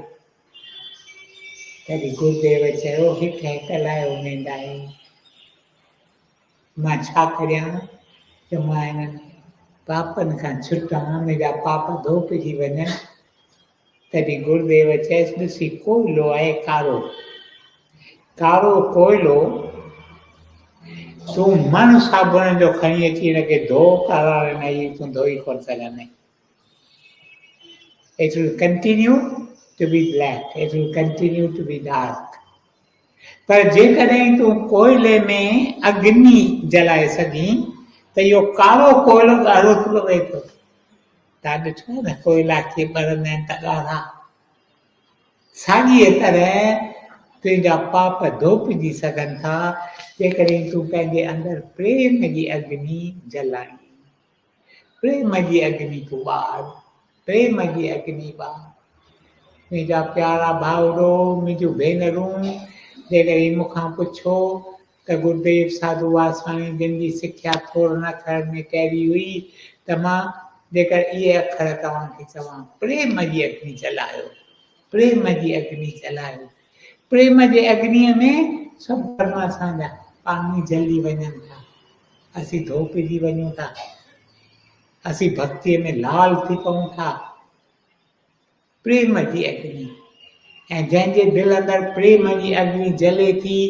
Speaker 3: तॾहिं गुरुदेव चयो, हिकु हिकु लाइ उमेद आहे। मां छा करियां त मां हिननि पापनि खां छुटां, मुंहिंजा पाप धोपिजी वञनि। तॾहिं गुरुदेव चयसि, ॾिसी कोयलो आहे कारो, कारो कोयलो तूं मन साबुण जो खणी अची हिनखे धो, काराड़े न तूं धोई कोन सघंदे। It will continue to be black, it will continue to be dark. पर जेकॾहिं तूं कोयले में अग्नि जलाए सघीं त इहो कारो कोयलो ॻाढ़ो थी पवे थो। तव्हां ॾिठो आहे न कोयला खे ॿरंदा आहिनि त ॻाढ़ा। साॻीअ तरह तुंहिंजा पाप धोपिजी सघनि था जेकॾहिं तूं पंहिंजे अंदरि प्रेम जी अग्नि जलाई। प्रेम जी अग्नि तूं ॿार, प्रेम जी अग्नि ॿार। मुंहिंजा प्यारा भाउरो, मुंहिंजूं भेनरूं, जेकॾहिं मूंखां पुछो त गुरुदेव साधू वासवाणी जिन जी सिख्या थोरनि अखरनि में कहिड़ी हुई, त मां जेकर इहे अखर तव्हांखे चवां, प्रेम जी अग्नि जलायो, प्रेम जी अग्नि जलायो। प्रेम जे अग्नीअ में सभु कर्म असांजा पाणी जली वञनि था, असीं धोपिजी वञूं था, असीं भक्तीअ में लाल थी पऊं था। प्रेम जी अग्नि, ऐं जंहिंजे दिलि अंदरि प्रेम जी अग्नि जले थी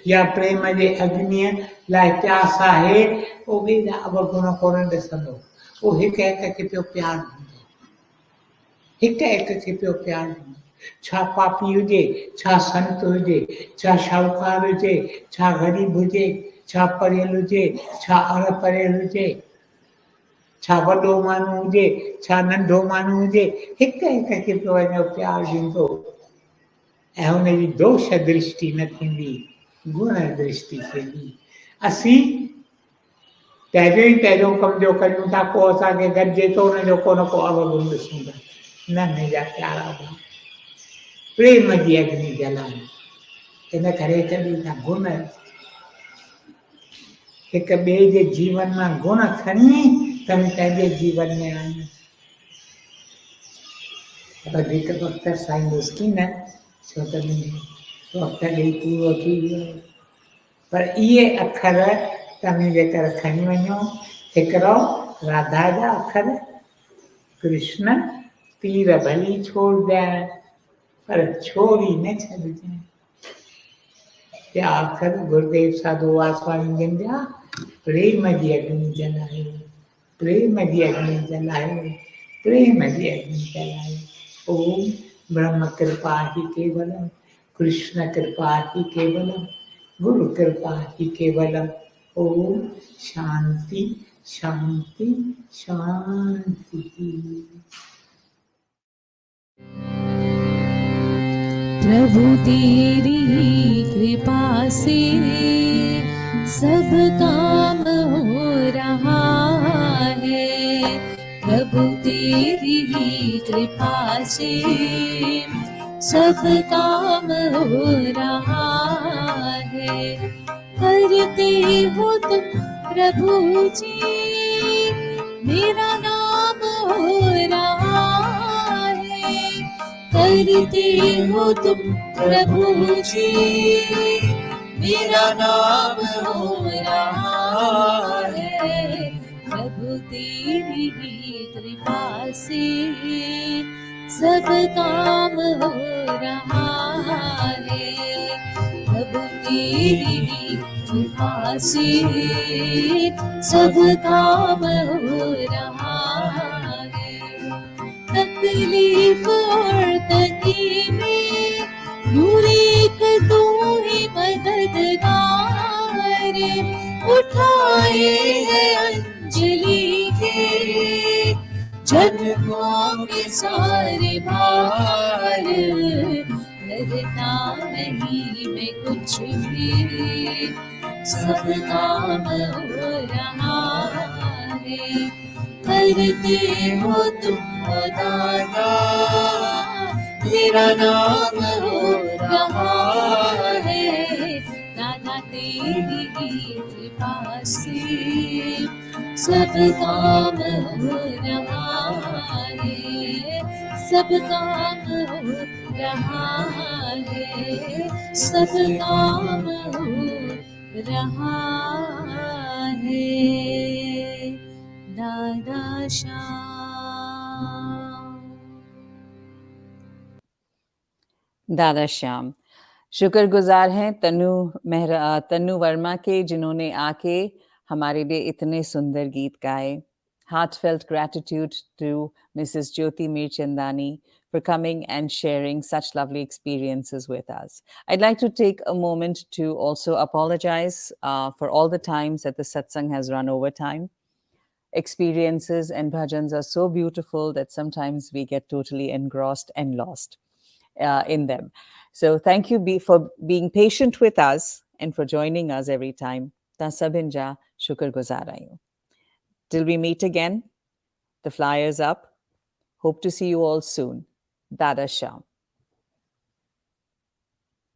Speaker 3: या प्रेम जे अग्नीअ लाइ प्यास आहे, उहो ॿिए जा अवगुण कोन ॾिसंदो, उहो हिक हिक खे पियो प्यारु ॾींदो, हिक हिक खे पियो प्यारु ॾींदो। छा पापी हुजे, छा संत हुजे, छा शाहूकार हुजे, छा ग़रीब हुजे, छा पढ़ियल हुजे, छा अणपढ़ियल हुजे, छा वॾो माण्हू हुजे, छा नंढो माण्हू हुजे, हिक हिक खे पियो वञो प्यारु ॾींदो। ऐं हुनजी दोष दृष्टि न थींदी, गुण दृष्टि थींदी। असीं पहिरियों ई पहिरियों कम जो कयूं था, पोइ असांखे गॾिजे थो हुनजो को न को अवगुण ॾिसूं था। न मुंहिंजा प्यारा भाउ, प्रेम जी अग्नि जलायो। इन करे चवनि था गुण, हिक ॿिए जे जीवन मां गुण खणी त पंहिंजे जीवन में आहिनि। वधीक वक़्तु असांजी न, छो त वक़्तु ॾेई पूरो थी वियो। पर इहे अखर तव्हां जेकर खणी वञो, हिकिड़ो राधा जा अखर, कृष्ण तीर भली छोड़जांइ पर छोड़ी न छॾजांइ। या अखर गुरुदेव साधू वासवाणी जिन जा प्रेम जी अग्नि जलायो, प्रेम जी अग्नि जलायो, प्रेम जी अग्नि जलायो। ओम ब्रह्म कृपा ही केवलम, कृष्ण कृपा ही केवलम, गुरु कृपा ही केवलम। ओम शांति शांति शांति।
Speaker 4: प्रभु तेरी कृपा से सब काम हो रहा है, प्रभु तेरी कृपा से सब काम हो रहा है। करते हो तुम प्रभु जी मेरा नाम हो रहा है, करते हो तुम प्रभु जी मेरा नाम हो रहा है। प्रभु तेरी कृपा से सब काम हो रहा है, प्रभु तेरी कृपा से सब काम हो रहा है। तकलीफ और तंगी में नूर एक तू ही मददगार, उठाए है अंजलि के जन्मों के सारे भार, करता नहीं मैं कुछ भी, सब काम हो रहा है। करते हो तुम दादा तेरा नाम हो रहा है, दादा तेरी कृपा से सब काम हो रहा है, सब काम हो रहा है, सब काम हो रहा है। दादा श्याम।
Speaker 2: दादा श्याम। शुक्रगुजार हैं तनु वर्मा के, जिन्होंने आके हमारे लिए इतने सुंदर गीत गाए। Heartfelt gratitude to Mrs. Jyoti Mirchandani for coming and sharing such lovely experiences with us. I'd like to take a moment to also apologize for all the times that the satsang has run over time. Experiences and bhajans are so beautiful that sometimes we get totally engrossed and lost. in them. So thank you for being patient with us and for joining us every time. Ta sabhin ja shukr guzar aayu. Till we meet again, the flyer's up. Hope to see you all soon. Dada Sham.